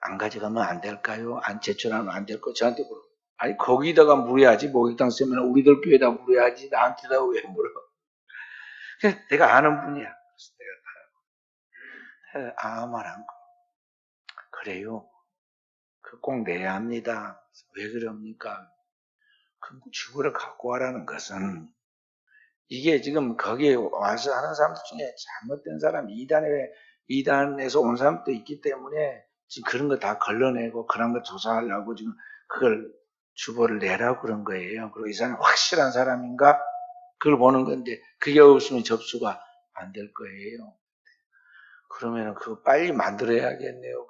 안 가져가면 안 될까요? 안 제출하면 안 될까요? 저한테 물어. 아니 거기다가 물어야지. 목욕탕 세미나 우리들 교회에다 물어야지. 나한테다 왜 물어? 그래서 내가 아는 분이야. 그래서 내가 아무 말 안 거. 그래요. 그 꼭 내야 합니다. 왜 그럽니까? 그 주부를 갖고 와라는 것은 이게 지금 거기에 와서 하는 사람들 중에 잘못된 사람, 이단에서 온 사람도 있기 때문에 지금 그런 거 다 걸러내고 그런 거 조사하려고 지금 그걸 주보를 내라고 그런 거예요. 그리고 이 사람이 확실한 사람인가? 그걸 보는 건데 그게 없으면 접수가 안 될 거예요. 그러면 그거 빨리 만들어야겠네요.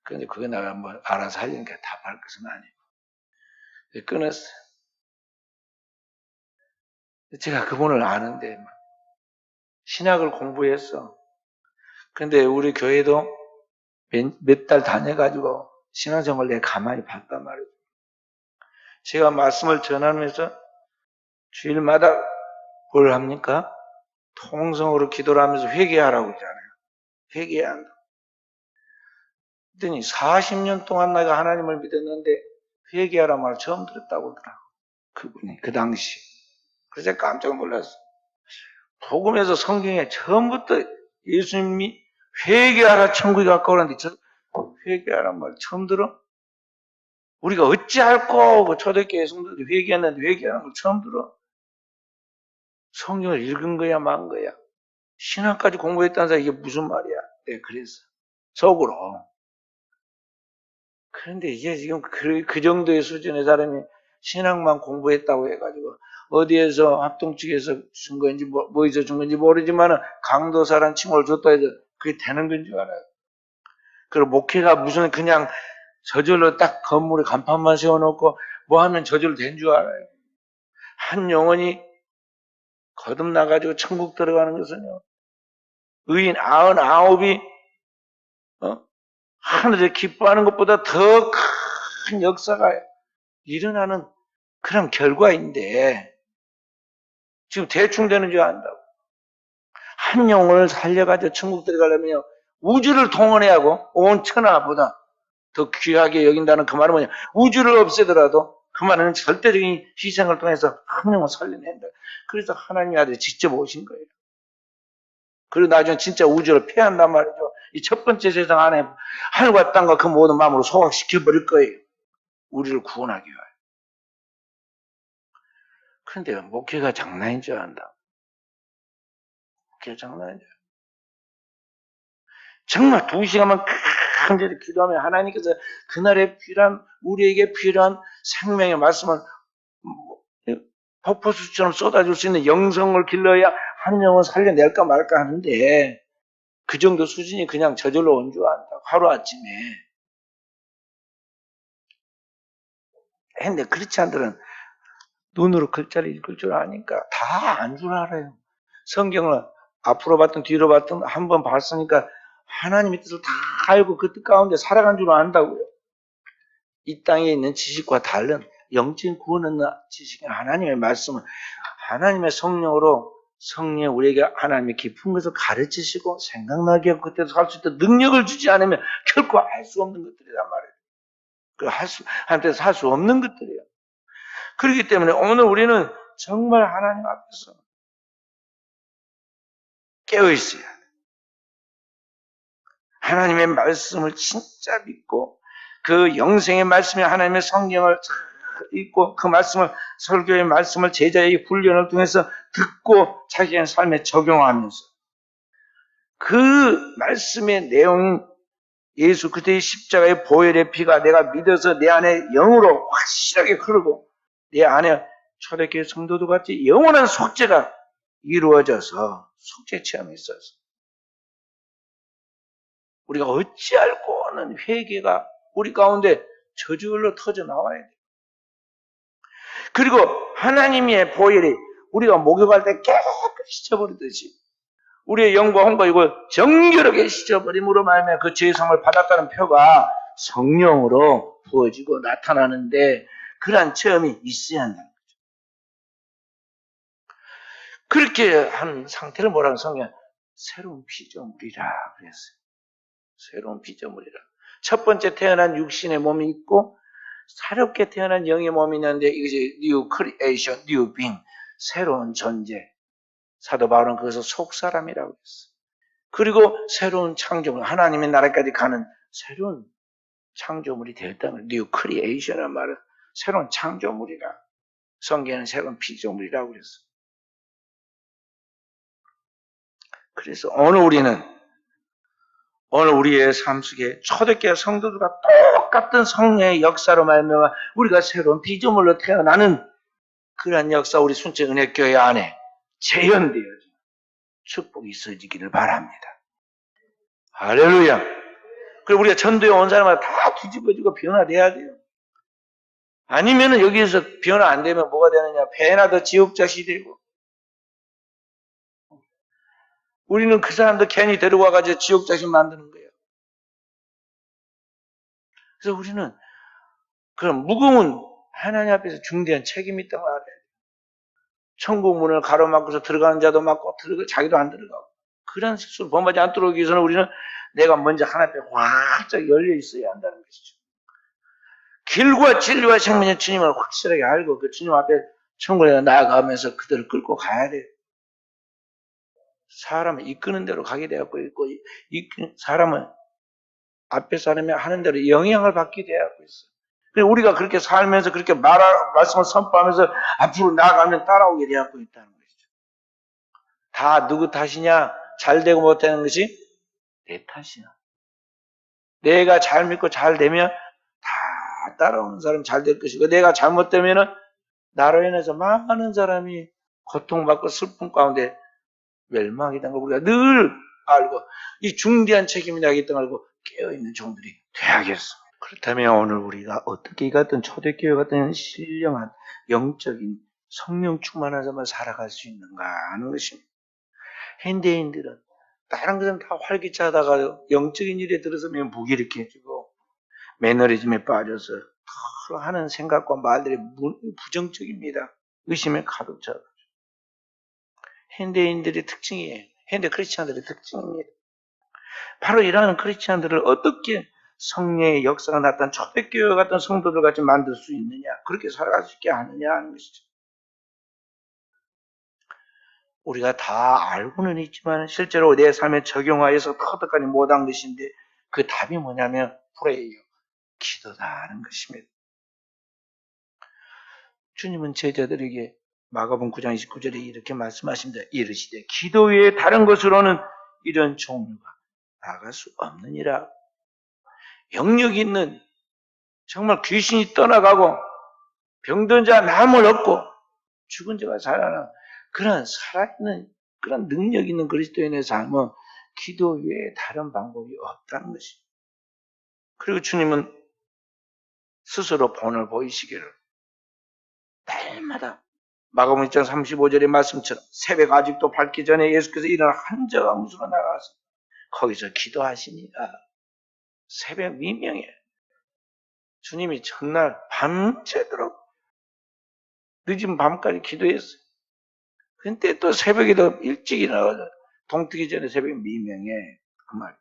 그런데 그거 내가 뭐 알아서 하려니까 답할 것은 아니고. 끊었어요. 제가 그분을 아는데 신학을 공부했어. 근데 우리 교회도 몇 달 다녀가지고 신앙생활 내가 가만히 봤단 말이에요. 제가 말씀을 전하면서 주일마다 뭘 합니까? 통성으로 기도를 하면서 회개하라고 그러잖아요. 회개해야 한다. 그랬더니 40년 동안 내가 하나님을 믿었는데 회개하라 말을 처음 들었다고 그러더라고. 그분이 그 당시. 그래서 제가 깜짝 놀랐어. 복음에서 성경에 처음부터 예수님이 회개하라 천국이 가까우라는데 저 회개하란 말 처음 들어? 우리가 어찌할꼬 초대교회 성도들이 회개했는데 회개하는 걸 처음 들어? 성경을 읽은 거야 만 거야? 신학까지 공부했다는 사람 이게 무슨 말이야? 네, 그래서 속으로. 그런데 이게 지금 그 정도의 수준의 사람이 신학만 공부했다고 해가지고 어디에서 합동 측에서 준 건지 뭐에서 준 건지 모르지만 강도사란 칭호를 줬다 해서 그게 되는 건 줄 알아요. 그리고 목회가 무슨 그냥 저절로 딱 건물에 간판만 세워놓고 뭐 하면 저절로 된 줄 알아요. 한 영혼이 거듭나가지고 천국 들어가는 것은요. 의인 99이 하늘에 기뻐하는 것보다 더 큰 역사가 일어나는 그런 결과인데 지금 대충 되는 줄 안다고. 한 영혼을 살려가지고 천국 들어가려면 우주를 동원해야 하고 온 천하보다 더 귀하게 여긴다는 그 말은 뭐냐? 우주를 없애더라도 그 말은 절대적인 희생을 통해서 한 영혼 살려낸다. 그래서 하나님의 아들이 직접 오신 거예요. 그리고 나중에 진짜 우주를 폐한단 말이죠. 이 첫 번째 세상 안에 하늘과 땅과 그 모든 마음으로 소각시켜버릴 거예요. 우리를 구원하기 위하여. 그런데 목회가 장난인 줄 안다. 목회가 장난인 줄. 정말 2시간만 간절히 기도하면 하나님께서 그날에 필요한, 우리에게 필요한 생명의 말씀을 폭포수처럼 쏟아줄 수 있는 영성을 길러야 한 영혼 살려낼까 말까 하는데 그 정도 수준이 그냥 저절로 온 줄 안다. 하루아침에. 근데 그렇지 않들은 눈으로 글자를 읽을 줄 아니까 다 안 줄 알아요. 성경을 앞으로 봤든 뒤로 봤든 한번 봤으니까 하나님의 뜻을 다 알고 그 뜻 가운데 살아간 줄 안다고요. 이 땅에 있는 지식과 다른 영적인 구원은 지식은 하나님의 말씀을 하나님의 성령으로 성령 우리에게 하나님의 깊은 것을 가르치시고 생각나게 하고 그때도 할 수 있도록 능력을 주지 않으면 결코 할 수 없는 것들이란 말이에요. 한때서 할 수 없는 것들이에요. 그렇기 때문에 오늘 우리는 정말 하나님 앞에서 깨어 있어야 돼요. 하나님의 말씀을 진짜 믿고 그 영생의 말씀이 하나님의 성경을 읽고 그 말씀을 설교의 말씀을 제자의 훈련을 통해서 듣고 자기의 삶에 적용하면서 그 말씀의 내용인 예수 그리스도의 십자가의 보혈의 피가 내가 믿어서 내 안에 영으로 확실하게 흐르고 내 안에 초대교회 성도도 같이 영원한 속죄가 이루어져서 속죄 체험이 있어서 우리가 어찌 알고는 회개가 우리 가운데 저절로 터져 나와야 돼요. 그리고 하나님의 보혈이 우리가 목욕할 때 깨끗이 씻어버리듯이 우리의 영과 혼과 이걸 정결하게 씻어버림으로 말하면 그 죄성을 받았다는 표가 성령으로 부어지고 나타나는데 그러한 체험이 있어야 한다는 거죠. 그렇게 한 상태를 뭐라고 성경 새로운 피조물이라 그랬어요. 새로운 피조물이라. 첫 번째 태어난 육신의 몸이 있고 새롭게 태어난 영의 몸이 있는데 이것이 new creation, new being, 새로운 존재. 사도 바울은 그것을 속사람이라고 했어요. 그리고 새로운 창조물, 하나님의 나라까지 가는 새로운 창조물이 되었다는 new creation이라는 말은 새로운 창조물이라. 성경에는 새로운 피조물이라고 그랬어요. 그래서 오늘 우리의 삶 속에 초대교회 성도들과 똑같은 성령의 역사로 말미암아 우리가 새로운 피조물로 태어나는 그러한 역사 우리 순천은혜교회 안에 재현되어진 축복이 있어지기를 바랍니다. 할렐루야. 그리고 우리가 전도에 온 사람마다 다 뒤집어지고 변화돼야 돼요. 아니면은 여기에서 변화 안 되면 뭐가 되느냐? 배나 더 지옥자시 되고. 우리는 그 사람들 괜히 데리고 와가지고 지옥자식 만드는 거예요. 그래서 우리는 그런 무거운 하나님 앞에서 중대한 책임이 있다는 걸 알아야 돼요. 천국 문을 가로막고서 들어가는 자도 막고 자기도 안 들어가고 그런 실수를 범하지 않도록 위해서는 우리는 내가 먼저 하나님 앞에 활짝 열려 있어야 한다는 것이죠. 길과 진리와 생명의 주님을 확실하게 알고 그 주님 앞에 천국에 나아가면서 그들을 끌고 가야 돼요. 사람을 이끄는 대로 가게 되었고 있고 사람은 앞에 사람이 하는 대로 영향을 받게 되었고 있어요. 그래서 우리가 그렇게 살면서 그렇게 말씀을 선포하면서 앞으로 나아가면 따라오게 되었고 있다는 것이죠. 다 누구 탓이냐? 잘 되고 못하는 것이 내 탓이야. 내가 잘 믿고 잘 되면 다 따라오는 사람이 잘 될 것이고 내가 잘못되면은 나로 인해서 많은 사람이 고통받고 슬픔 가운데 멸망이 된 걸 우리가 늘 알고 이 중대한 책임이 나겠다는 걸 알고 깨어있는 종들이 되어야겠습니다. 그렇다면 오늘 우리가 어떻게 이 같은 초대교회 같은 신령한 영적인 성령 충만한 삶을 살아갈 수 있는가 하는 것입니다. 현대인들은 다른 것은 다 활기차다가 영적인 일에 들어서면 무기력해지고 매너리즘에 빠져서 하는 생각과 말들이 부정적입니다. 의심에 가득 차고 현대인들의 특징이에요. 현대 크리스찬들의 특징입니다. 바로 이러한 크리스찬들을 어떻게 성령의 역사가 나타난 초대교회 같은 성도들 같이 만들 수 있느냐, 그렇게 살아갈 수 있게 하느냐 하는 것이죠. 우리가 다 알고는 있지만 실제로 내 삶에 적용하여서 터득하지 못한 것인데 그 답이 뭐냐면 프레이요, 기도다 하는 것입니다. 주님은 제자들에게 마가복음 9장 29절에 이렇게 말씀하십니다. 이르시되 기도 외에 다른 것으로는 이런 종류가 나갈 수 없느니라. 영력 있는, 정말 귀신이 떠나가고 병든 자 남을 얻고 죽은 자가 살아나, 그런 살아있는, 그런 능력 있는 그리스도인의 삶은 기도 외에 다른 방법이 없다는 것입니다. 그리고 주님은 스스로 본을 보이시기를 날마다 마가복음 1장 35절의 말씀처럼 새벽 아직도 밝기 전에 예수께서 일어나 한저강무수로 나가서 거기서 기도하시니라. 새벽 미명에 주님이 전날 밤새도록 늦은 밤까지 기도했어요. 근데 또 새벽에 더 일찍 일어나서 동트기 전에 새벽 미명에 그 말.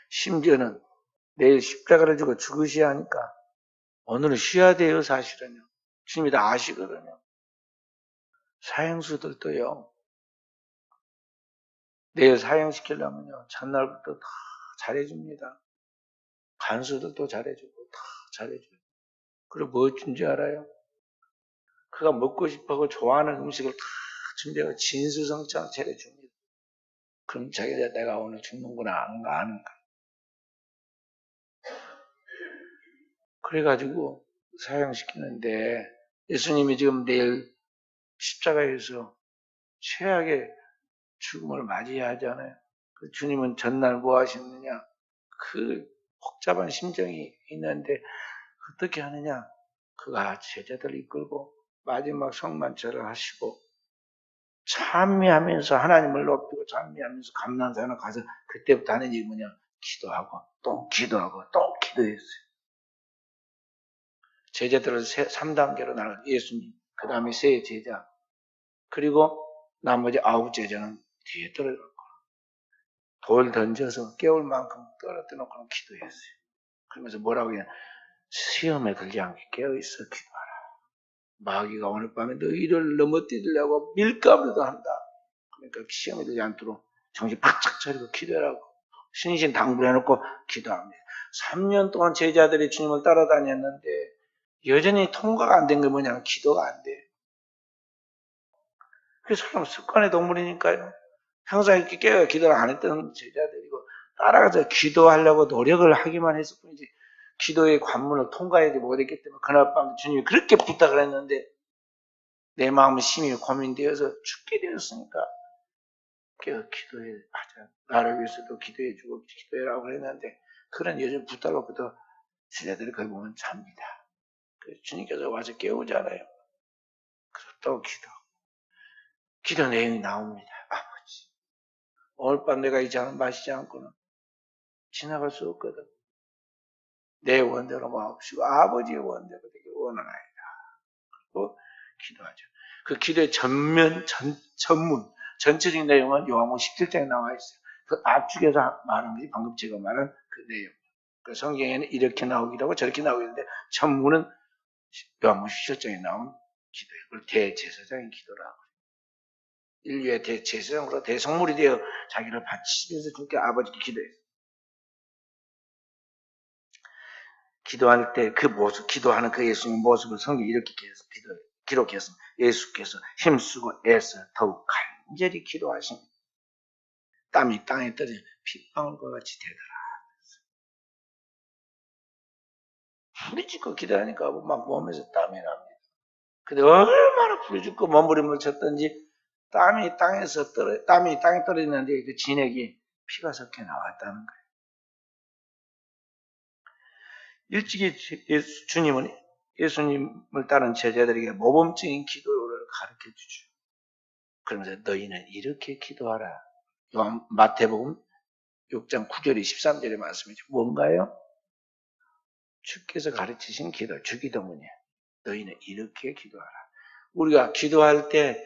심지어는 내일 십자가를 지고 죽으셔야 하니까 오늘은 쉬어야 돼요, 사실은요. 주님이 다 아시거든요. 사형수들도요, 내일 사형시키려면요, 전날부터 다 잘해줍니다. 간수들도 잘해주고, 다 잘해줘요. 그리고 뭐 준지 알아요? 그가 먹고 싶어하고 좋아하는 음식을 다 준비하고 진수성찬 차려줍니다. 그럼 자기가 내가 오늘 죽는구나, 안 아는 거야. 그래가지고 사형시키는데 예수님이 지금 내일 십자가에서 최악의 죽음을 맞이해야 하잖아요. 그 주님은 전날 뭐 하셨느냐? 그 복잡한 심정이 있는데 어떻게 하느냐? 그가 제자들을 이끌고 마지막 성만찬을 하시고 찬미하면서 하나님을 높이고 찬미하면서 감난산을 가서 그때부터 하는 일이 뭐냐? 기도하고 또 기도하고 또 기도했어요. 제자들을 3단계로 나눠 예수님, 그 다음에 세 제자, 그리고 나머지 9 제자는 뒤에 떨어졌고 돌 던져서 깨울 만큼 떨어뜨려 놓고 기도했어요. 그러면서 뭐라고 해요? 시험에 들지 않게 깨어있어 기도하라. 마귀가 오늘 밤에 너희를 넘어뜨리려고 밀가루도 한다. 그러니까 시험에 들지 않도록 정신 바짝 차리고 기도하라고 신신 당부를 해놓고 기도합니다. 3년 동안 제자들이 주님을 따라다녔는데 여전히 통과가 안 된 게 뭐냐면 기도가 안 돼. 그 사람 습관의 동물이니까요. 항상 이렇게 깨어 기도를 안 했던 제자들이고 따라가서 기도하려고 노력을 하기만 했을 뿐이지 기도의 관문을 통과하지 못했기 때문에 그날 밤 주님이 그렇게 부탁을 했는데 내 마음은 심히 고민되어서 죽게 되었으니까 깨어 기도해 하자. 나를 위해서도 기도해주고 기도해라고 그랬는데 그런 여전 부탁으로부터 제자들이 거기 보면 잡니다. 그래서 주님께서 와서 깨우잖아요. 그래서 또 기도 내용이 나옵니다. 아버지, 오늘 밤 내가 이 잔을 마시지 않고는 지나갈 수 없거든. 내 원대로 마옵시고 아버지의 원대로 되길 원하나이다. 그리고 기도하죠. 그 기도의 전문, 전체적인 내용은 요한복음 17장에 나와 있어요. 그 앞쪽에서 말하는 것이 방금 제가 말한 그 내용. 그 성경에는 이렇게 나오기도 하고 저렇게 나오기도 하는데 전문은 요한복음 17장에 나온 기도예요. 그걸 대제사장의 기도라고. 인류의 대제사장으로 대성물이 되어 자기를 바치면서 주께 아버지께 기도했어요. 기도할 때 그 모습, 기도하는 그 예수님의 모습을 성경이 이렇게 기록했습니다. 예수께서 힘쓰고 애써 더욱 간절히 기도하십니다. 땀이 땅에 떨어져 핏방울과 같이 되더라. 부르짖고 기도하니까 막 몸에서 땀이 납니다. 근데 얼마나 부르짖고 몸부림을 쳤던지 땀이 땅에 떨어지는데 그 진액이 피가 섞여 나왔다는 거예요. 일찍이 주님은 예수님을 따른 제자들에게 모범적인 기도를 가르쳐 주죠. 그러면서 너희는 이렇게 기도하라. 마태복음 6장 9절에 13절의 말씀이죠. 뭔가요? 주께서 가르치신 기도, 주기도문이에요. 너희는 이렇게 기도하라. 우리가 기도할 때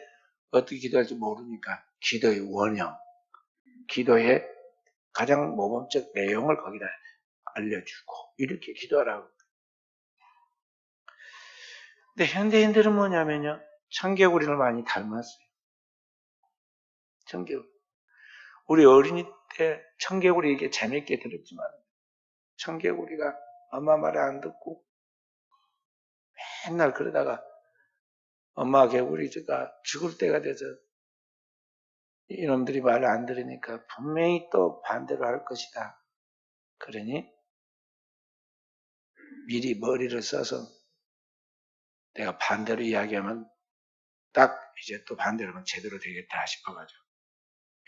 어떻게 기도할지 모르니까 기도의 원형, 기도의 가장 모범적 내용을 거기다 알려주고 이렇게 기도하라고. 근데 현대인들은 뭐냐면요, 청개구리를 많이 닮았어요. 청개구리. 우리 어린이 때 청개구리 이게 재밌게 들었지만 청개구리가 엄마 말을 안 듣고 맨날 그러다가 엄마 개구리가 죽을 때가 돼서 이놈들이 말을 안 들으니까 분명히 또 반대로 할 것이다. 그러니 미리 머리를 써서 내가 반대로 이야기하면 딱 이제 또 반대로 하면 제대로 되겠다 싶어가지고,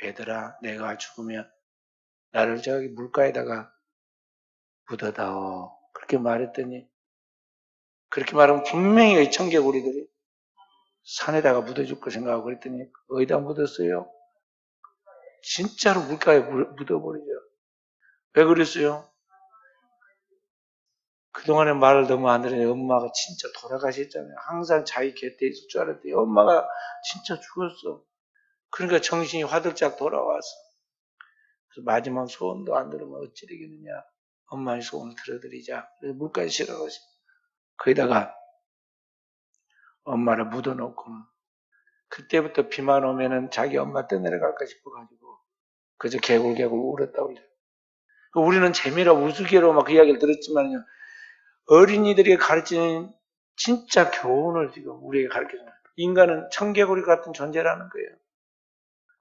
얘들아 내가 죽으면 나를 저기 물가에다가 묻어다오 그렇게 말했더니, 그렇게 말하면 분명히 청개구리들이 산에다가 묻어줄 거 생각하고 그랬더니 어디다 묻었어요? 진짜로 물가에 묻어버리죠. 왜 그랬어요? 그동안에 말을 너무 안 들으니 엄마가 진짜 돌아가셨잖아요. 항상 자기 곁에 있을 줄 알았더니 엄마가 진짜 죽었어. 그러니까 정신이 화들짝 돌아와서, 그래서 마지막 소원도 안 들으면 어찌 되겠느냐. 엄마의 소원을 들어드리자. 그래서 물가에 실어가지고 거기다가 엄마를 묻어놓고, 그때부터 비만 오면은 자기 엄마 떠내려갈까 싶어가지고 그저 개굴개굴 울었다고 그래요. 우리는 재미로 우스개로 막 그 이야기를 들었지만요, 어린이들에게 가르치는 진짜 교훈을 지금 우리에게 가르쳐줘요. 인간은 청개구리 같은 존재라는 거예요.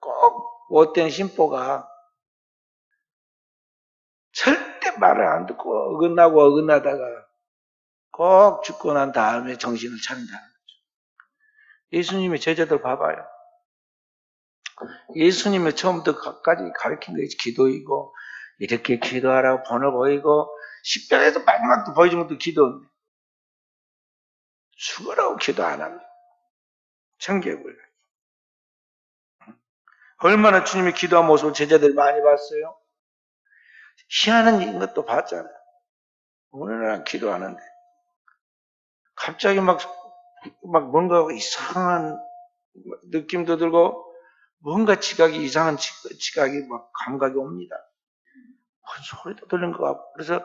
꼭 못된 심보가 절대 말을 안 듣고 어긋나다가 꼭 죽고 난 다음에 정신을 차린다는 거죠. 예수님의 제자들 봐봐요. 예수님의 처음부터 끝까지 가르친 것이 기도이고, 이렇게 기도하라고 번호 보이고, 십자가에서 마지막도 보여준 것도 기도인데 죽으라고 기도 안 합니다. 청개구리. 얼마나 주님이 기도한 모습을 제자들 많이 봤어요? 희한한 것도 봤잖아요. 오늘날 기도하는데 갑자기 막 뭔가 이상한 느낌도 들고, 뭔가 이상한 지각이 막 감각이 옵니다. 소리도 들린 것 같고, 그래서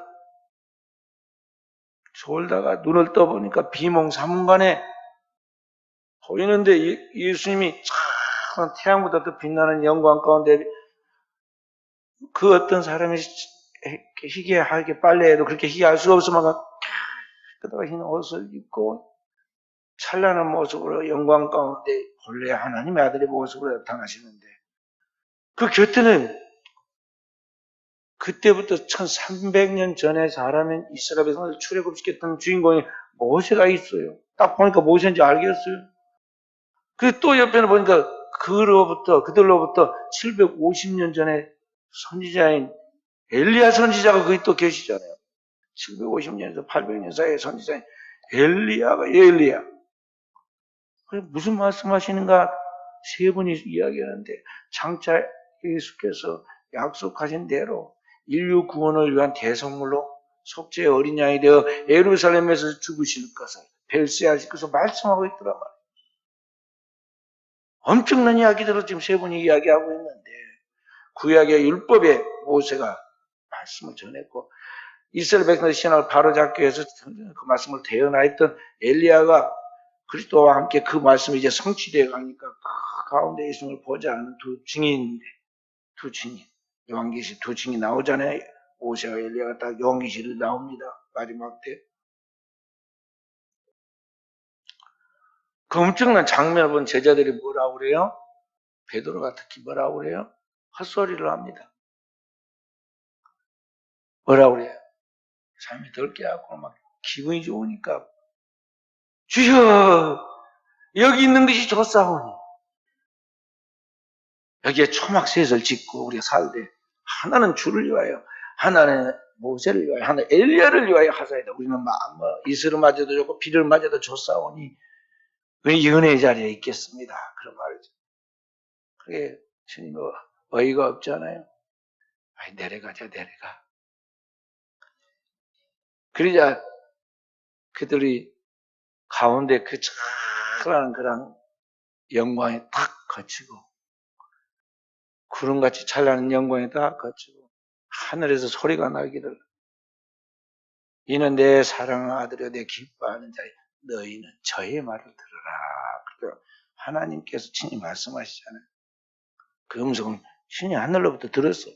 졸다가 눈을 떠보니까 비몽사몽간에 보이는데 예수님이 참 태양보다 더 빛나는 영광 가운데 그 어떤 사람이 희귀하게 빨래해도 그렇게 희귀할 수가 없어 막 그다가 흰 옷을 입고 찬란한 모습으로 영광 가운데 본래 하나님의 아들의 모습으로 나타나시는데, 그 곁에는 그때부터 1300년 전에 사람인 이스라엘 백성을 출애굽시켰던 주인공이 모세가 있어요. 딱 보니까 모세인지 알겠어요. 그 또 옆에는 보니까 그들로부터 750년 전에 선지자인 엘리야 선지자가 거기 또 계시잖아요. 750년에서 800년 사이의 선지자인 엘리야. 무슨 말씀하시는가 세 분이 이야기하는데, 장차 예수께서 약속하신 대로 인류 구원을 위한 대성물로 속죄의 어린 양이 되어 예루살렘에서 죽으실 것을, 벨세하실 것을 말씀하고 있더란 말이에요. 엄청난 이야기들을 지금 세 분이 이야기하고 있는데, 구약의 율법에 모세가 말씀을 전했고, 이스라엘 백성의 신앙을 바로잡기 위해서 그 말씀을 대언하였던 엘리야가 그리스도와 함께 그 말씀이 이제 성취되어 가니까 그 가운데 예수님을 보지 않은 두 증인, 요한계시 두 증인이 나오잖아요. 모세와 엘리야가 딱 요한계시로 나옵니다. 마지막 때. 그 엄청난 장면을 본 제자들이 뭐라고 그래요? 베드로가 특히 뭐라고 그래요? 헛소리를 합니다. 뭐라고 그래요? 삶이 덜 깨갖고 막 기분이 좋으니까, 주여 여기 있는 것이 좋사오니, 여기에 초막셋을 짓고 우리가 살되, 하나는 주를 위하여, 하나는 모세를 위하여, 하나는 엘리야를 위하여 하사이다. 우리는 이슬을 맞아도 좋고 비를 맞아도 좋사오니 우리 은혜의 자리에 있겠습니다. 그런 말이죠. 그게 주님 어이가 없잖아요. 내려가자. 그러자 그들이 가운데 그 찬란한 그런 영광에 탁 거치고 구름같이 찬란한 영광에 딱 거치고 하늘에서 소리가 나기를 이는 내 사랑하는 아들이여 내 기뻐하는 자여 너희는 저의 말을 들으라. 그래서 하나님께서 친히 말씀하시잖아요. 그 음성을 신이 하늘로부터 들었어요.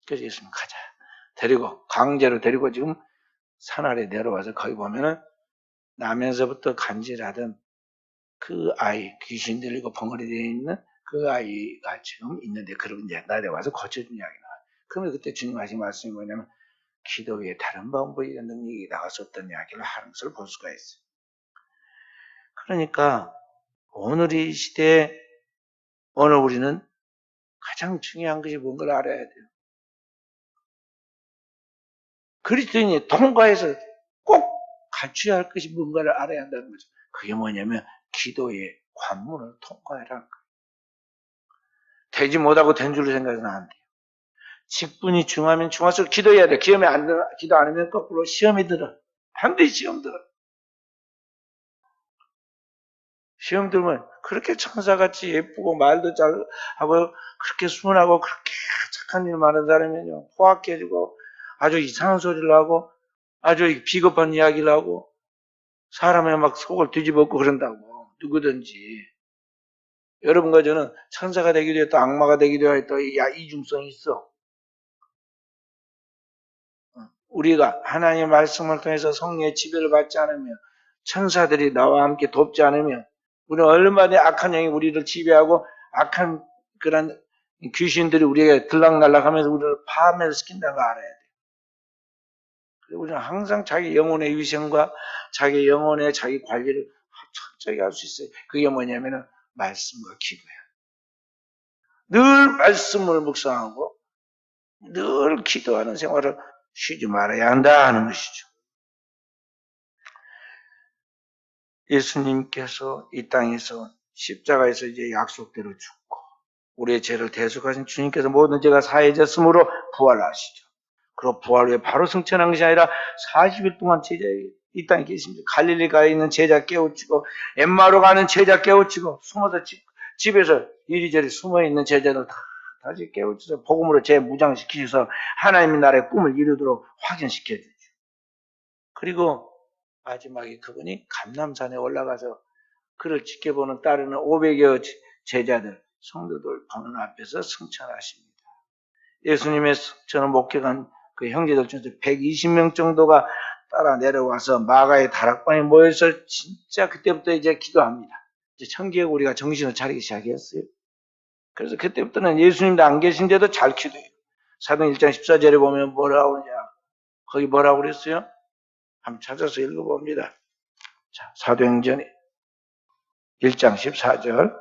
그래서 예수님 가자. 데리고 강제로 데리고 지금 산 아래 내려와서 거기 보면은 나면서부터 간질하던 그 아이, 귀신 들리고 벙어리 되어 있는 그 아이가 지금 있는데, 그러고 이제 내려와서 고쳐준 이야기 나와요. 그러면 그때 주님 하신 말씀이 뭐냐면, 기도 외에 다른 방법의 능력이 나갈 수 없다는 이야기를 하는 것을 볼 수가 있어요. 그러니까, 오늘 이 시대에, 오늘 우리는 가장 중요한 것이 뭔가를 알아야 돼요. 그리스도인이 통과해서 꼭 갖춰야 할 것이 뭔가를 알아야 한다는 거죠. 그게 뭐냐면, 기도의 관문을 통과해라는 거예요. 되지 못하고 된 줄로 생각해서는 안 돼요. 직분이 중하면 중할수록 기도해야 돼. 기도 안 하면 거꾸로 시험이 들어. 반드시 시험 들어. 시험 들면 그렇게 천사같이 예쁘고 말도 잘하고 그렇게 순하고 그렇게 착한 일 많은 사람이면요. 포악해지고 아주 이상한 소리를 하고 아주 비겁한 이야기를 하고 사람의 막 속을 뒤집어엎고 그런다고. 누구든지. 여러분과 저는 천사가 되기도 했다 악마가 되기도 했다 이중성이 있어. 우리가 하나님의 말씀을 통해서 성령의 지배를 받지 않으면 천사들이 나와 함께 돕지 않으면 우리는 얼마나 악한 영이 우리를 지배하고 악한 그런 귀신들이 우리에게 들락날락하면서 우리를 파멸시킨다는 걸 알아야 돼요. 우리는 항상 자기 영혼의 위생과 자기 영혼의 자기 관리를 철저히 할 수 있어요. 그게 뭐냐면 말씀과 기도예요. 늘 말씀을 묵상하고 늘 기도하는 생활을 쉬지 말아야 한다 하는 것이죠. 예수님께서 이 땅에서 십자가에서 이제 약속대로 죽고 우리의 죄를 대속하신 주님께서 모든 죄가 사해졌으므로 부활하시죠. 그리고 부활 후에 바로 승천한 것이 아니라 40일 동안 이 땅에 계십니다. 갈릴리 가에 있는 제자 깨우치고 엠마로 가는 제자 깨우치고 숨어서 집에서 이리저리 숨어있는 제자들 다 다시 깨우쳐서 복음으로 재무장시키셔서 하나님의 나라의 꿈을 이루도록 확인시켜주죠. 그리고 마지막에 그분이 감람산에 올라가서 그를 지켜보는 따르는 500여 제자들, 성도들 보는 앞에서 승천하십니다. 예수님의 저는 목격한 그 형제들 중에서 120명 정도가 따라 내려와서 마가의 다락방에 모여서 진짜 그때부터 이제 기도합니다. 이제 청기에 우리가 정신을 차리기 시작했어요. 그래서 그때부터는 예수님도 안 계신데도 잘 기도해요. 사도행 1장 14절에 보면 뭐라고 그러냐. 거기 뭐라고 그랬어요? 한번 찾아서 읽어봅니다. 자, 사도행전 1장 14절.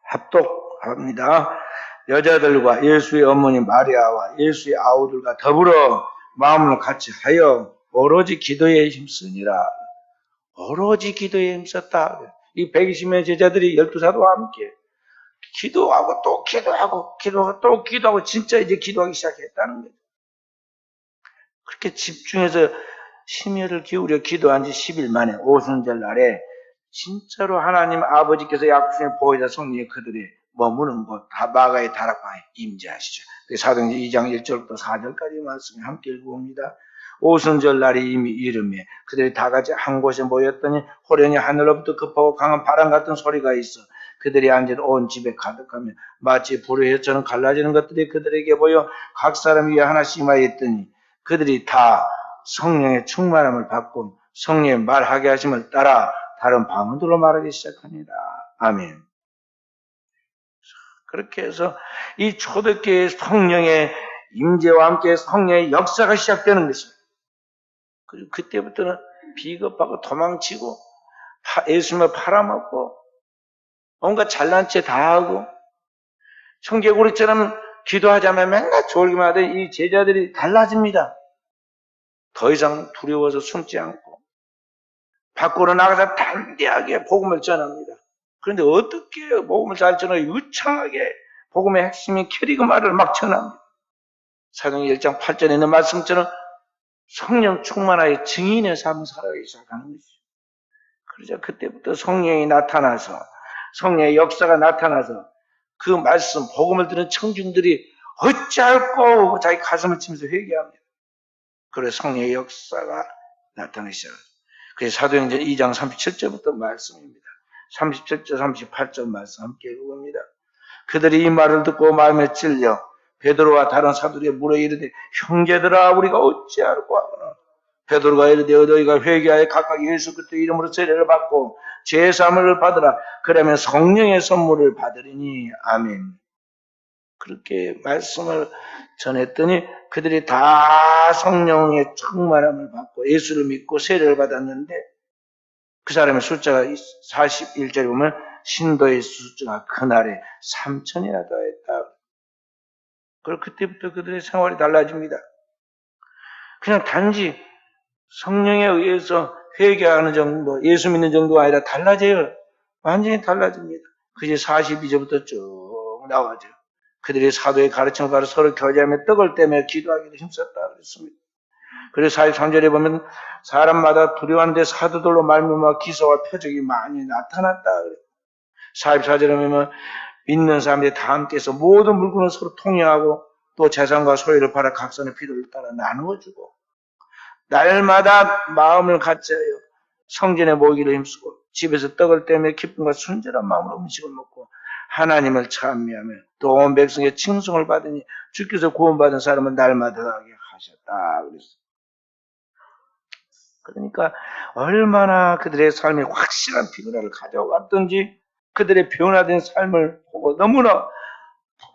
합독합니다. 여자들과 예수의 어머니 마리아와 예수의 아우들과 더불어 마음을 같이 하여 오로지 기도에 힘쓰니라. 오로지 기도에 힘썼다. 이 120명의 제자들이 12사도와 함께 기도하고 또 기도하고 기도하고 또 기도하고 진짜 이제 기도하기 시작했다는 거죠. 그렇게 집중해서 심혈을 기울여 기도한 지 10일 만에 오순절 날에 진짜로 하나님 아버지께서 약속의 보혜사 성령이 그들이 머무는 곳 마가의 다락방에 임재하시죠. 사도행전 2장 1절부터 4절까지 말씀을 함께 읽어봅니다. 오순절 날이 이미 이름에 그들이 다 같이 한 곳에 모였더니 호련히 하늘로부터 급하고 강한 바람 같은 소리가 있어 그들이 앉은 온 집에 가득하며 마치 불의 혀처럼 갈라지는 것들이 그들에게 보여 각 사람 위에 하나씩 임하였더니 그들이 다 성령의 충만함을 받고 성령의 말하게 하심을 따라 다른 방언들로 말하기 시작합니다. 아멘. 그렇게 해서 이 초대교회의 성령의 임재와 함께 성령의 역사가 시작되는 것입니다. 그리고 그때부터는 비겁하고 도망치고 예수님을 팔아먹고 온갖 잘난 체 다 하고 청개구리처럼 기도하자면 맨날 졸기만 하던 이 제자들이 달라집니다. 더 이상 두려워서 숨지 않고 밖으로 나가서 담대하게 복음을 전합니다. 그런데 어떻게 복음을 잘 전하고 유창하게 복음의 핵심인 캐리그마를 막 전합니다. 사도행전 1장 8절에 있는 말씀처럼 성령 충만하여 증인의 삶을 살아가기 시작하는 것이죠. 그러자 그때부터 성령이 나타나서, 성령의 역사가 나타나서 그 말씀, 복음을 들은 청중들이 어찌할꼬 자기 가슴을 치면서 회개합니다. 그래서 성령의 역사가 나타나기 시작합니다. 그래서 사도행전 2장 37절부터 말씀입니다. 37절, 38절 말씀 함께 읽어봅니다. 그들이 이 말을 듣고 마음에 찔려 베드로와 다른 사도들에게 물어 이르되 형제들아 우리가 어찌하려고 하거나 베드로가 이르되 너희가 회개하여 각각 예수 그리스도의 이름으로 세례를 받고 죄사함을 받으라. 그러면 성령의 선물을 받으리니 아멘. 그렇게 말씀을 전했더니 그들이 다 성령의 충만함을 받고 예수를 믿고 세례를 받았는데 그 사람의 숫자가 41절에 보면 신도의 숫자가 그날에 3,000이나 더했다. 그리고 그때부터 그들의 생활이 달라집니다. 그냥 단지 성령에 의해서 회개하는 정도, 예수 믿는 정도가 아니라 달라져요. 완전히 달라집니다. 그게 42절부터 쭉 나와죠. 그들이 사도의 가르침을 받아 서로 교제하며 떡을 떼며 기도하기도 힘썼다 그랬습니다. 그래서 43절에 보면 사람마다 두려워하는데 사도들로 말미암아 기사와 표적이 많이 나타났다 그래요. 44절에 보면 믿는 사람들이 다 함께해서 모든 물건을 서로 통용하고 또 재산과 소유를 팔아 각선의 필요를 따라 나누어주고 날마다 마음을 같이하여 성전에 모이기를 힘쓰고 집에서 떡을 떼며 기쁨과 순전한 마음으로 음식을 먹고 하나님을 찬미하며 또 온 백성의 칭송을 받으니 주께서 구원받은 사람은 날마다 하게 하셨다 그랬어요. 그러니까 얼마나 그들의 삶에 확실한 변화를 가져왔던지 그들의 변화된 삶을 보고 너무나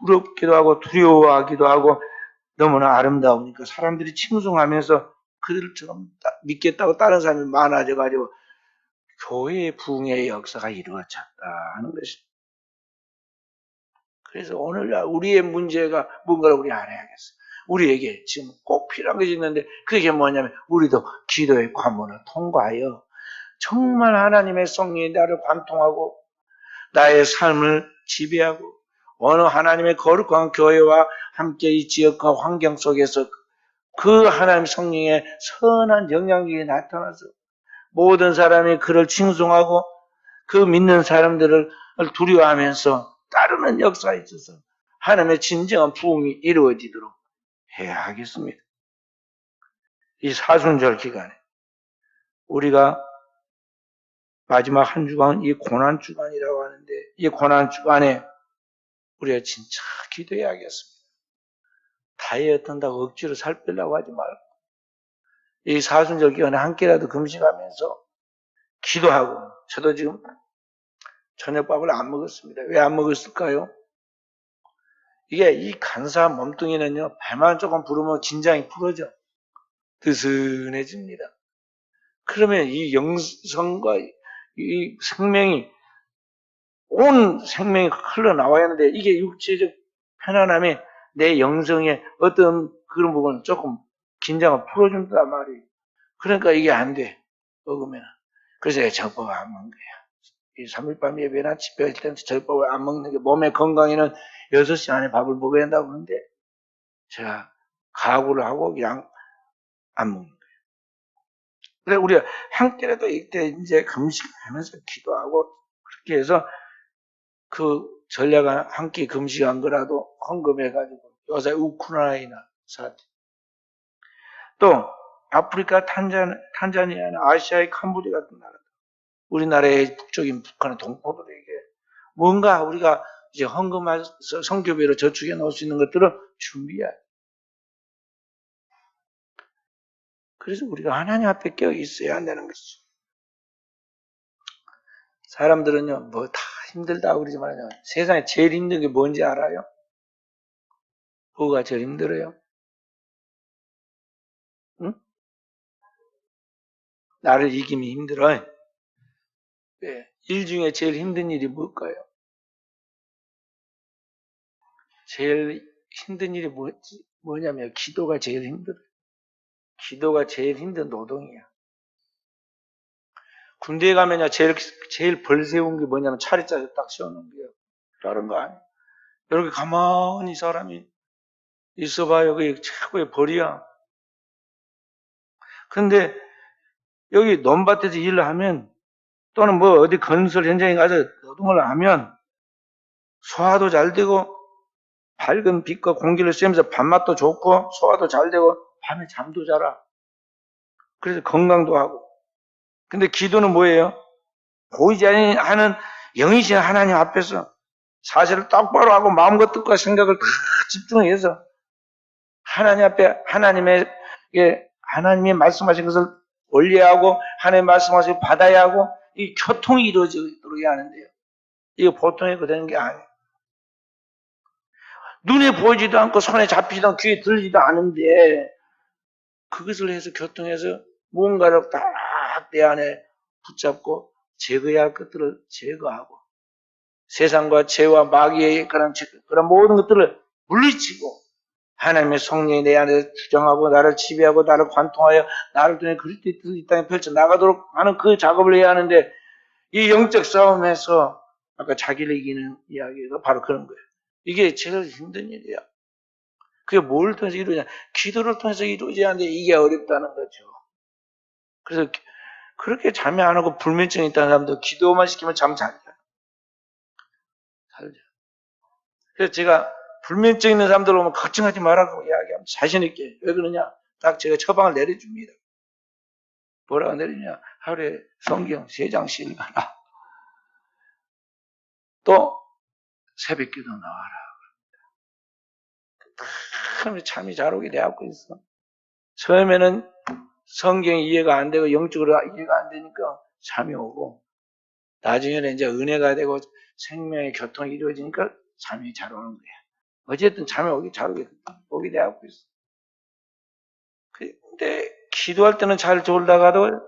부럽기도 하고 두려워하기도 하고 너무나 아름다우니까 사람들이 칭송하면서 그들처럼 믿겠다고 다른 사람이 많아져가지고 교회의 부흥의 역사가 이루어졌다 하는 것입니다. 그래서 오늘날 우리의 문제가 뭔가를 우리 알아야겠어요. 우리에게 지금 꼭 필요한 것이 있는데 그게 뭐냐면 우리도 기도의 관문을 통과하여 정말 하나님의 성령이 나를 관통하고 나의 삶을 지배하고 어느 하나님의 거룩한 교회와 함께 이 지역과 환경 속에서 그 하나님 성령의 선한 영향력이 나타나서 모든 사람이 그를 칭송하고 그 믿는 사람들을 두려워하면서 따르는 역사에 있어서 하나님의 진정한 부흥이 이루어지도록 해야 하겠습니다. 이 사순절 기간에 우리가 마지막 한 주간 이 고난 주간이라고 하는데 이 고난 주간에 우리가 진짜 기도해야겠습니다. 다이어트 한다고 억지로 살 빼려고 하지 말고 이 사순절 기간에 한 끼라도 금식하면서 기도하고 저도 지금 저녁밥을 안 먹었습니다. 왜 안 먹었을까요? 이게 이 간사한 몸뚱이는요 발만 조금 부르면 긴장이 풀어져 느슨해집니다. 그러면 이 영성과 이 생명이 온 생명이 흘러나와야 하는데 이게 육체적 편안함이 내 영성에 어떤 그런 부분을 조금 긴장을 풀어준단 말이에요. 그러니까 이게 안 돼. 먹으면. 그래서 내가 저녁밥을 안 먹는 거야. 이 3일밤 예배나 집회할 때는 저녁밥을 안 먹는 게 몸의 건강에는 6시 안에 밥을 먹어야 한다고 하는데 제가 각오를 하고 그냥 안 먹는 거예요. 그래서 우리가 함께라도 이때 이제 금식하면서 기도하고 그렇게 해서 그 전략을 한 끼 금식한 거라도 헌금해가지고 요새 우크라이나 사태 또 아프리카 탄자니아나 아시아의 캄보디 같은 나라 우리나라의 북쪽인 북한의 동포들에게 뭔가 우리가 이제 헌금해서 성교비로 저축해 놓을 수 있는 것들을 준비해야 돼. 그래서 우리가 하나님 앞에 껴 있어야 한다는 것이죠. 사람들은요, 뭐 다 힘들다고 그러지만요, 세상에 제일 힘든 게 뭔지 알아요? 뭐가 제일 힘들어요? 응? 나를 이기면 힘들어. 네. 일 중에 제일 힘든 일이 뭘까요? 제일 힘든 일이 뭐냐면 기도가 제일 힘들어요. 기도가 제일 힘든 노동이야. 군대에 가면요, 제일 벌 세운 게 뭐냐면 차례짜리 딱 세우는 거예요. 다른 거 아니에요. 이렇게 가만히 사람이 있어봐요. 그게 최고의 벌이야. 근데 여기 논밭에서 일을 하면 또는 뭐 어디 건설 현장에 가서 노동을 하면 소화도 잘 되고 밝은 빛과 공기를 쐬면서 밥맛도 좋고 소화도 잘 되고 밤에 잠도 자라. 그래서 건강도 하고. 근데 기도는 뭐예요? 보이지 않는 영이신 하나님 앞에서 사실을 똑바로 하고 마음과 뜻과 생각을 다 집중해서 하나님 앞에 하나님이 말씀하신 것을 올려야 하고 하나님 말씀하신 것을 받아야 하고 이 교통이 이루어지도록 해야 하는데요. 이거 보통의 거 되는 게 아니에요. 눈에 보이지도 않고 손에 잡히지도 않고 귀에 들리지도 않은데 그것을 해서 교통해서 무언가를 딱 내 안에 붙잡고 제거해야 할 것들을 제거하고 세상과 죄와 마귀의 그런 모든 것들을 물리치고 하나님의 성령이 내 안에 주장하고 나를 지배하고 나를 관통하여 나를 통해 그리스도의 뜻을 이 땅에 펼쳐 나가도록 하는 그 작업을 해야 하는데 이 영적 싸움에서 아까 자기를 이기는 이야기가 바로 그런 거예요. 이게 제일 힘든 일이야. 그게 뭘 통해서 이루어지냐? 기도를 통해서 이루어져야 하는데 이게 어렵다는 거죠. 그래서 그렇게 잠이 안 오고 불면증이 있다는 사람도 기도만 시키면 잠 잘 자요. 그래서 제가 불면증 있는 사람들 오면 걱정하지 말라고 이야기하면 자신있게. 왜 그러냐? 딱 제가 처방을 내려줍니다. 뭐라고 내리냐? 하루에 성경 3장씩 읽어라. 또 새벽 기도 나와라. 그러면 잠이 잘 오게 돼갖고 있어. 처음에는 성경이 이해가 안 되고 영적으로 이해가 안 되니까 잠이 오고 나중에는 이제 은혜가 되고 생명의 교통이 이루어지니까 잠이 잘 오는 거야. 어쨌든 잠이 잘 오게 돼갖고 있어. 근데 기도할 때는 잘 졸다가도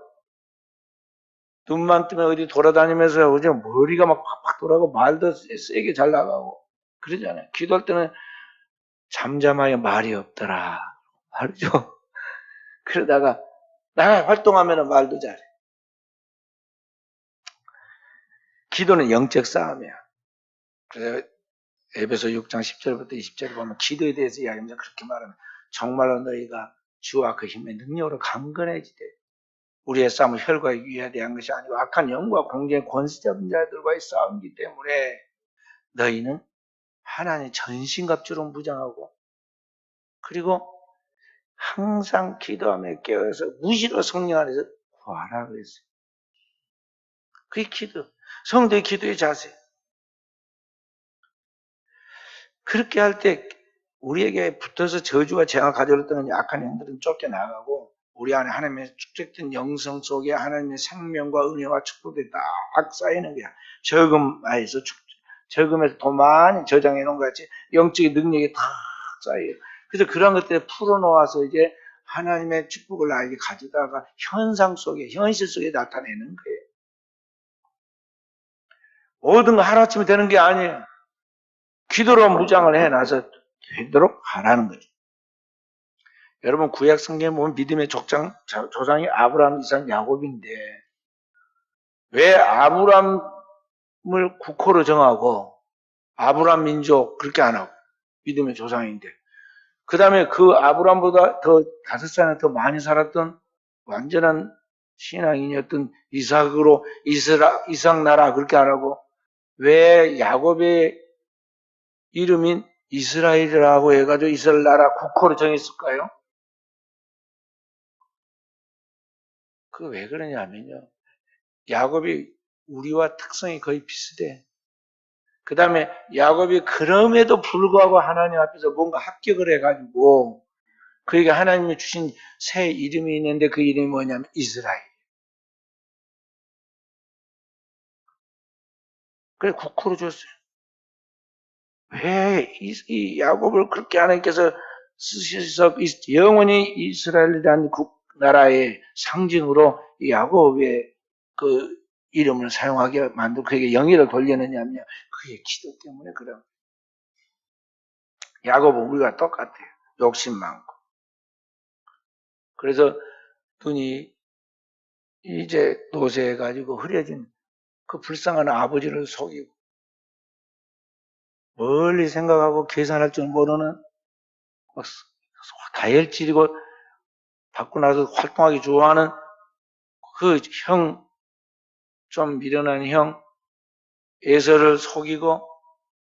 눈만 뜨면 어디 돌아다니면서 어제 머리가 막 팍팍 돌아가고 말도 세게 잘 나가고 그러잖아요. 기도할 때는 잠잠하여 말이 없더라. 말이죠. 그러다가 나 활동하면 말도 잘해. 기도는 영적 싸움이야. 그래서 에베소 6장 10절부터 20절에 보면 기도에 대해서 이야기하면서 그렇게 말하면 정말로 너희가 주와 그 힘의 능력으로 강건해지되 우리의 싸움은 혈과 육에 대한 것이 아니고 악한 영과 공중의 권세 잡은 자들과의 싸움이기 때문에 너희는 하나님의 전신갑주로 무장하고 그리고 항상 기도하며 깨어서 무시로 성령 안에서 구하라 그랬어요. 그게 기도. 성도의 기도의 자세. 그렇게 할 때 우리에게 붙어서 저주와 재앙을 가져왔던 약한 영들은 쫓겨나가고 우리 안에 하나님의 축적된 영성 속에 하나님의 생명과 은혜와 축복이 딱 쌓이는 거야. 저금에서 더 많이 저장해 놓은 것 같이 영적인 능력이 딱 쌓여요. 그래서 그런 것들을 풀어놓아서 이제 하나님의 축복을 나에게 가져다가 현실 속에 나타내는 거예요. 모든 거 하루아침에 되는 게 아니에요. 기도로 무장을 해놔서 되도록 하라는 거죠. 여러분 구약 성경에 보면 믿음의 조상이 아브라함, 이삭, 야곱인데 왜 아브라함을 국호로 정하고 아브라함 민족 그렇게 안 하고 믿음의 조상인데 그 다음에 그 아브라함보다 더 5살이나 더 많이 살았던 완전한 신앙인이었던 이삭으로 이삭 나라 그렇게 안 하고 왜 야곱의 이름인 이스라엘이라고 해가지고 이스라엘 나라 국호로 정했을까요? 그거 왜 그러냐면요. 야곱이 우리와 특성이 거의 비슷해. 그 다음에 야곱이 그럼에도 불구하고 하나님 앞에서 뭔가 합격을 해가지고 그에게 하나님이 주신 새 이름이 있는데 그 이름이 뭐냐면 이스라엘. 그래 국호로 줬어요. 왜 이 야곱을 그렇게 하나님께서 쓰셔서 영원히 이스라엘이라는 나라의 상징으로 이 야곱의 그 이름을 사용하게 만들고 그에게 영예를 돌려느냐면 그의 기도 때문에 그런 야곱은 우리가 똑같아요. 욕심 많고. 그래서 눈이 이제 노쇠해가지고 흐려진 그 불쌍한 아버지를 속이고 멀리 생각하고 계산할 줄 모르는 다혈질이고 받고 나서 활동하기 좋아하는 그 형 좀 미련한 형 에서를 속이고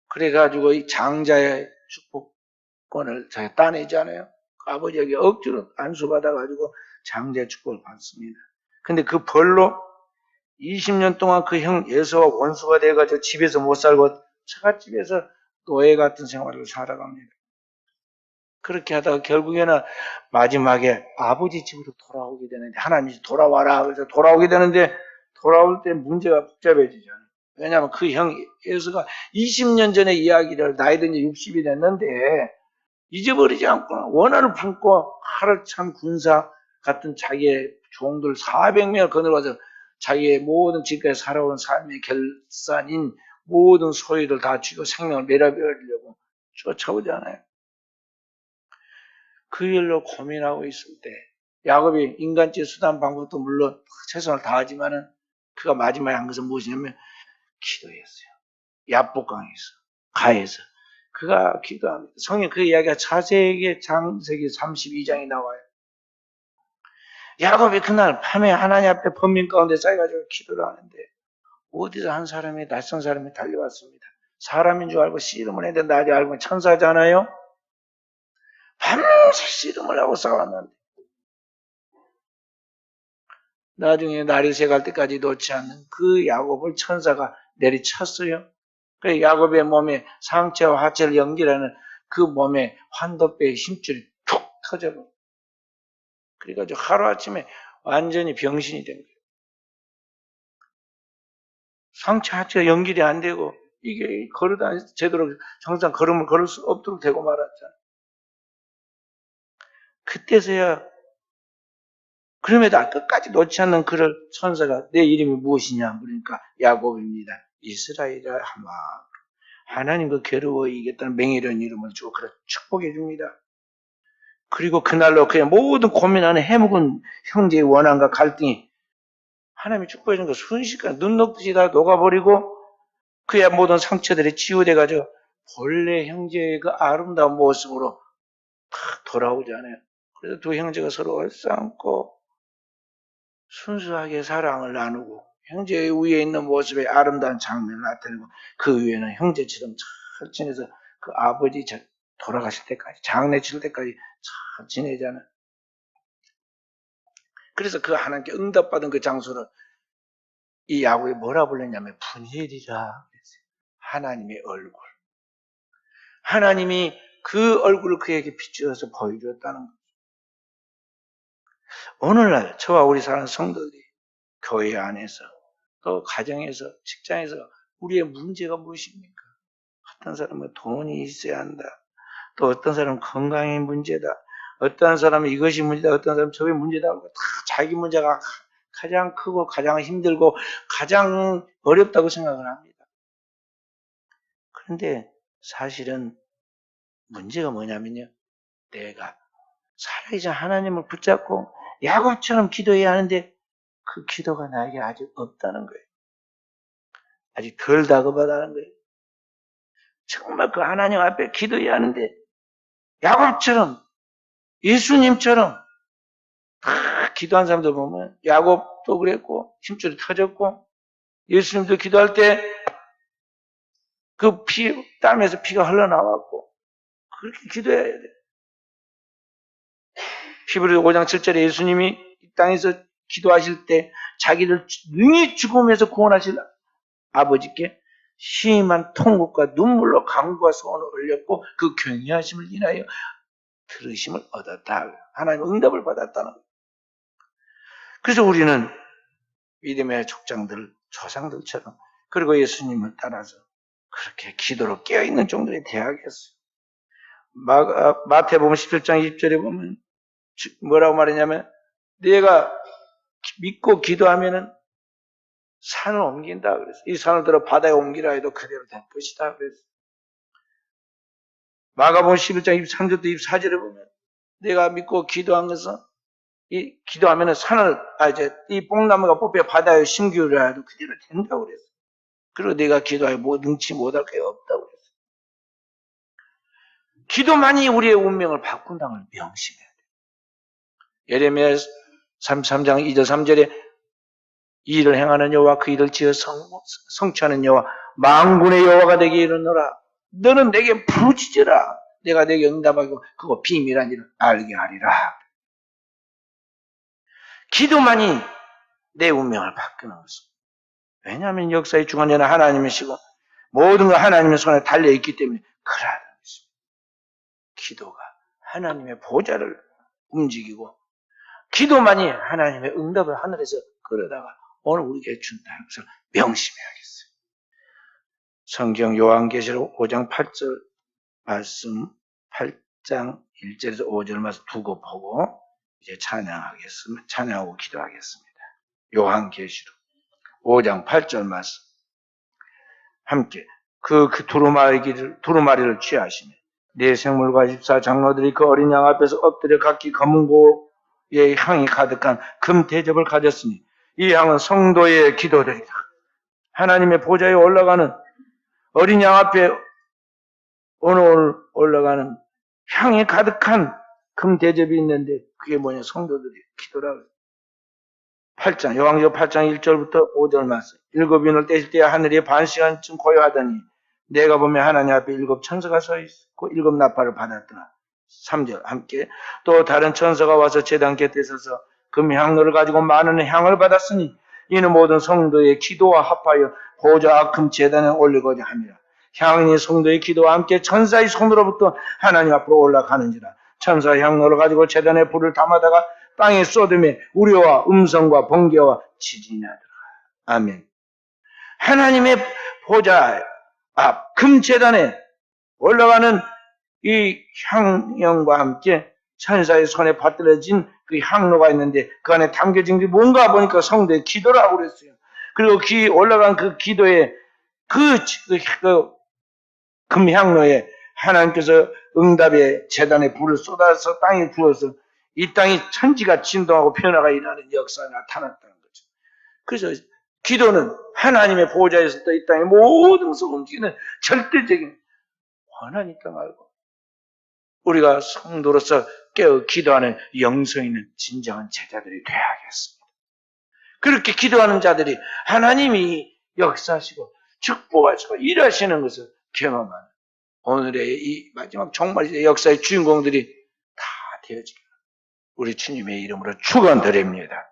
그래가지고 이 장자의 축복권을 자기가 따내잖아요. 아버지에게 억지로 안수받아가지고 장자의 축복을 받습니다. 근데 그 벌로 20년 동안 그 형 에서와 원수가 돼가지고 집에서 못 살고 처갓집에서 노예 같은 생활을 살아갑니다. 그렇게 하다가 결국에는 마지막에 아버지 집으로 돌아오게 되는데, 하나님이 돌아와라 그래서 돌아오게 되는데, 돌아올 때 문제가 복잡해지잖아요. 왜냐하면 그 형 에서가 20년 전의 이야기를 나이 든 지 60이 됐는데 잊어버리지 않고 원한을 품고 하루참 군사 같은 자기의 종들 400명을 거느려와서 자기의 모든 지금까지 살아온 삶의 결산인 모든 소유를 다 쥐고 생명을 매려버리려고 쫓아오잖아요. 그 일로 고민하고 있을 때 야곱이 인간적 수단 방법도 물론 최선을 다하지만은 그가 마지막에 한 것은 무엇이냐면 기도했어요. 야복강에서 가에서 그가 기도합니다. 성경 그 이야기가 차세기 창세기 32장에 나와요. 야곱이 그날 밤에 하나님 앞에 번민 가운데 쌓여가지고 기도를 하는데 어디서 한 사람이 낯선 사람이 달려왔습니다. 사람인 줄 알고 씨름을 했는데 나중에 알고 보면 천사잖아요. 밤새 씨름을 하고 싸웠는데 나중에 날이 새갈 때까지 놓지 않는 그 야곱을 천사가 내리쳤어요. 그래서 야곱의 몸에 상체와 하체를 연결하는 그 몸에 환도뼈의 힘줄이 툭 터져버려. 그래가지고 하루아침에 완전히 병신이 된 거예요. 상체 하체가 연결이 안 되고 이게 걸어다니 제대로 정상 걸음을 걸을 수 없도록 되고 말았잖아요. 그때서야 그럼에도 끝까지 놓지 않는 그를 천사가 내 이름이 무엇이냐 물으니까 야곱입니다. 이스라엘이라 하마. 하나님과 괴로워 이기겠다는 맹이라는 이름을 주고 그를 축복해 줍니다. 그리고 그날로 그의 모든 고민하는 해묵은 형제의 원한과 갈등이 하나님이 축복해 준 거 순식간에 눈 녹듯이 다 녹아버리고 그의 모든 상처들이 치유돼가지고 본래 형제의 그 아름다운 모습으로 탁 돌아오잖아요. 그래서 두 형제가 서로 얼싸안고 순수하게 사랑을 나누고 형제의 위에 있는 모습의 아름다운 장면을 나타내고 그 위에는 형제처럼 잘 지내서 그 아버지 돌아가실 때까지 장례 칠 때까지 잘 지내잖아요. 그래서 그 하나님께 응답받은 그 장소를 이 야곱이 뭐라 불렀냐면 분일이라 그랬어요. 하나님의 얼굴. 하나님이 그 얼굴을 그에게 비추어서 보여주었다는 거죠. 오늘날 저와 우리 사는 성도들이 교회 안에서 또 가정에서 직장에서 우리의 문제가 무엇입니까? 어떤 사람은 돈이 있어야 한다. 또 어떤 사람은 건강의 문제다. 어떤 사람은 이것이 문제다. 어떤 사람은 저게 문제다. 다 자기 문제가 가장 크고 가장 힘들고 가장 어렵다고 생각을 합니다. 그런데 사실은 문제가 뭐냐면요. 내가 살아계신 하나님을 붙잡고 야곱처럼 기도해야 하는데 그 기도가 나에게 아직 없다는 거예요. 아직 덜 다급하다는 거예요. 정말 그 하나님 앞에 기도해야 하는데 야곱처럼 예수님처럼 다 기도한 사람들 보면 야곱도 그랬고 힘줄이 터졌고 예수님도 기도할 때 그 땀에서 피가 흘러나왔고 그렇게 기도해야 돼. 히브리 5장 7절에 예수님이 이 땅에서 기도하실 때 자기를 능히 죽음에서 구원하실 아버지께 심한 통곡과 눈물로 간구와 소원을 올렸고 그 경외하심을 인하여 들으심을 얻었다. 하나님의 응답을 받았다는 거예요. 그래서 우리는 믿음의 족장들, 조상들처럼 그리고 예수님을 따라서 그렇게 기도로 깨어있는 종들이 되어야겠어요. 마태복음 17장 20절에 보면 뭐라고 말했냐면 내가 믿고 기도하면은 산을 옮긴다 그랬어. 이 산을 들어 바다에 옮기라 해도 그대로 될 것이다 그랬어. 마가복음 11장 23절도 24절에 보면 내가 믿고 기도한 것은 이 기도하면은 산을 이 뽕나무가 뽑혀 바다에 심기를 해도 그대로 된다고 그랬어. 그리고 내가 기도하여 능치 못할 게 없다고 그랬어. 기도만이 우리의 운명을 바꾼다는 걸 명심해야 돼. 예레미야 33장 2절 3절에 이 일을 행하는 여호와 그 일을 지어 성취하는 여호와 만군의 여호와가 내게 이르노라. 너는 내게 부르짖으라. 내가 내게 응답하고 그거 비밀한 일을 알게 하리라. 기도만이 내 운명을 바꾸는 것입니다. 왜냐하면 역사의 주관자는 하나님이시고 모든 건 하나님의 손에 달려있기 때문에 그러하는 것입니다. 기도가 하나님의 보좌를 움직이고 기도만이 하나님의 응답을 하늘에서 끌어다가 오늘 우리에게 준다는 것을 명심해야겠어요. 성경 요한계시록 5장 8절 말씀 8장 1절에서 5절 말씀 두고 보고 이제 찬양하고 기도하겠습니다. 요한계시록 5장 8절 말씀 함께 그 두루마리를 취하시며 네 생물과 24장로들이 그 어린 양 앞에서 엎드려 각기 검은 고의 향이 가득한 금 대접을 가졌으니 이 향은 성도의 기도들이다. 하나님의 보좌에 올라가는 어린 양 앞에 오늘 올라가는 향이 가득한 금 대접이 있는데 그게 뭐냐? 성도들이 기도라고. 8장, 요한계시록 8장 1절부터 5절 말씀. 7인을 떼실 때 하늘이 반 시간쯤 고요하더니 내가 보면 하나님 앞에 7 천사가 서 있고 7 나팔을 받았더라. 3절 함께 또 다른 천사가 와서 제단 곁에 서서 금향로를 가지고 많은 향을 받았으니 이는 모든 성도의 기도와 합하여 보좌 금 제단에 올리고자 합니다. 향이 성도의 기도와 함께 천사의 손으로부터 하나님 앞으로 올라가는지라. 천사 향로를 가지고 제단에 불을 담아다가 땅에 쏟음에 우려와 음성과 번개와 지진이 나더라. 아멘. 하나님의 보좌 앞 금제단에 올라가는 이 향연과 함께 천사의 손에 받들어진 그 향로가 있는데 그 안에 담겨진 게 뭔가 보니까 성도의 기도라고 그랬어요. 그리고 올라간 그 기도에 그 금향로에 하나님께서 응답의 제단에 불을 쏟아서 땅에 부어서 이 땅이 천지가 진동하고 변화가 일어나는 역사가 나타났다는 거죠. 그래서 기도는 하나님의 보좌에서 이 땅의 모든 것을 움직이는 절대적인 권한이 있다 말고 우리가 성도로서 깨어 기도하는 영성 있는 진정한 제자들이 되어야겠습니다. 그렇게 기도하는 자들이 하나님이 역사하시고 축복하시고 일하시는 것을 경험하는 오늘의 이 마지막 종말의 역사의 주인공들이 다 되어지기를 우리 주님의 이름으로 축원드립니다.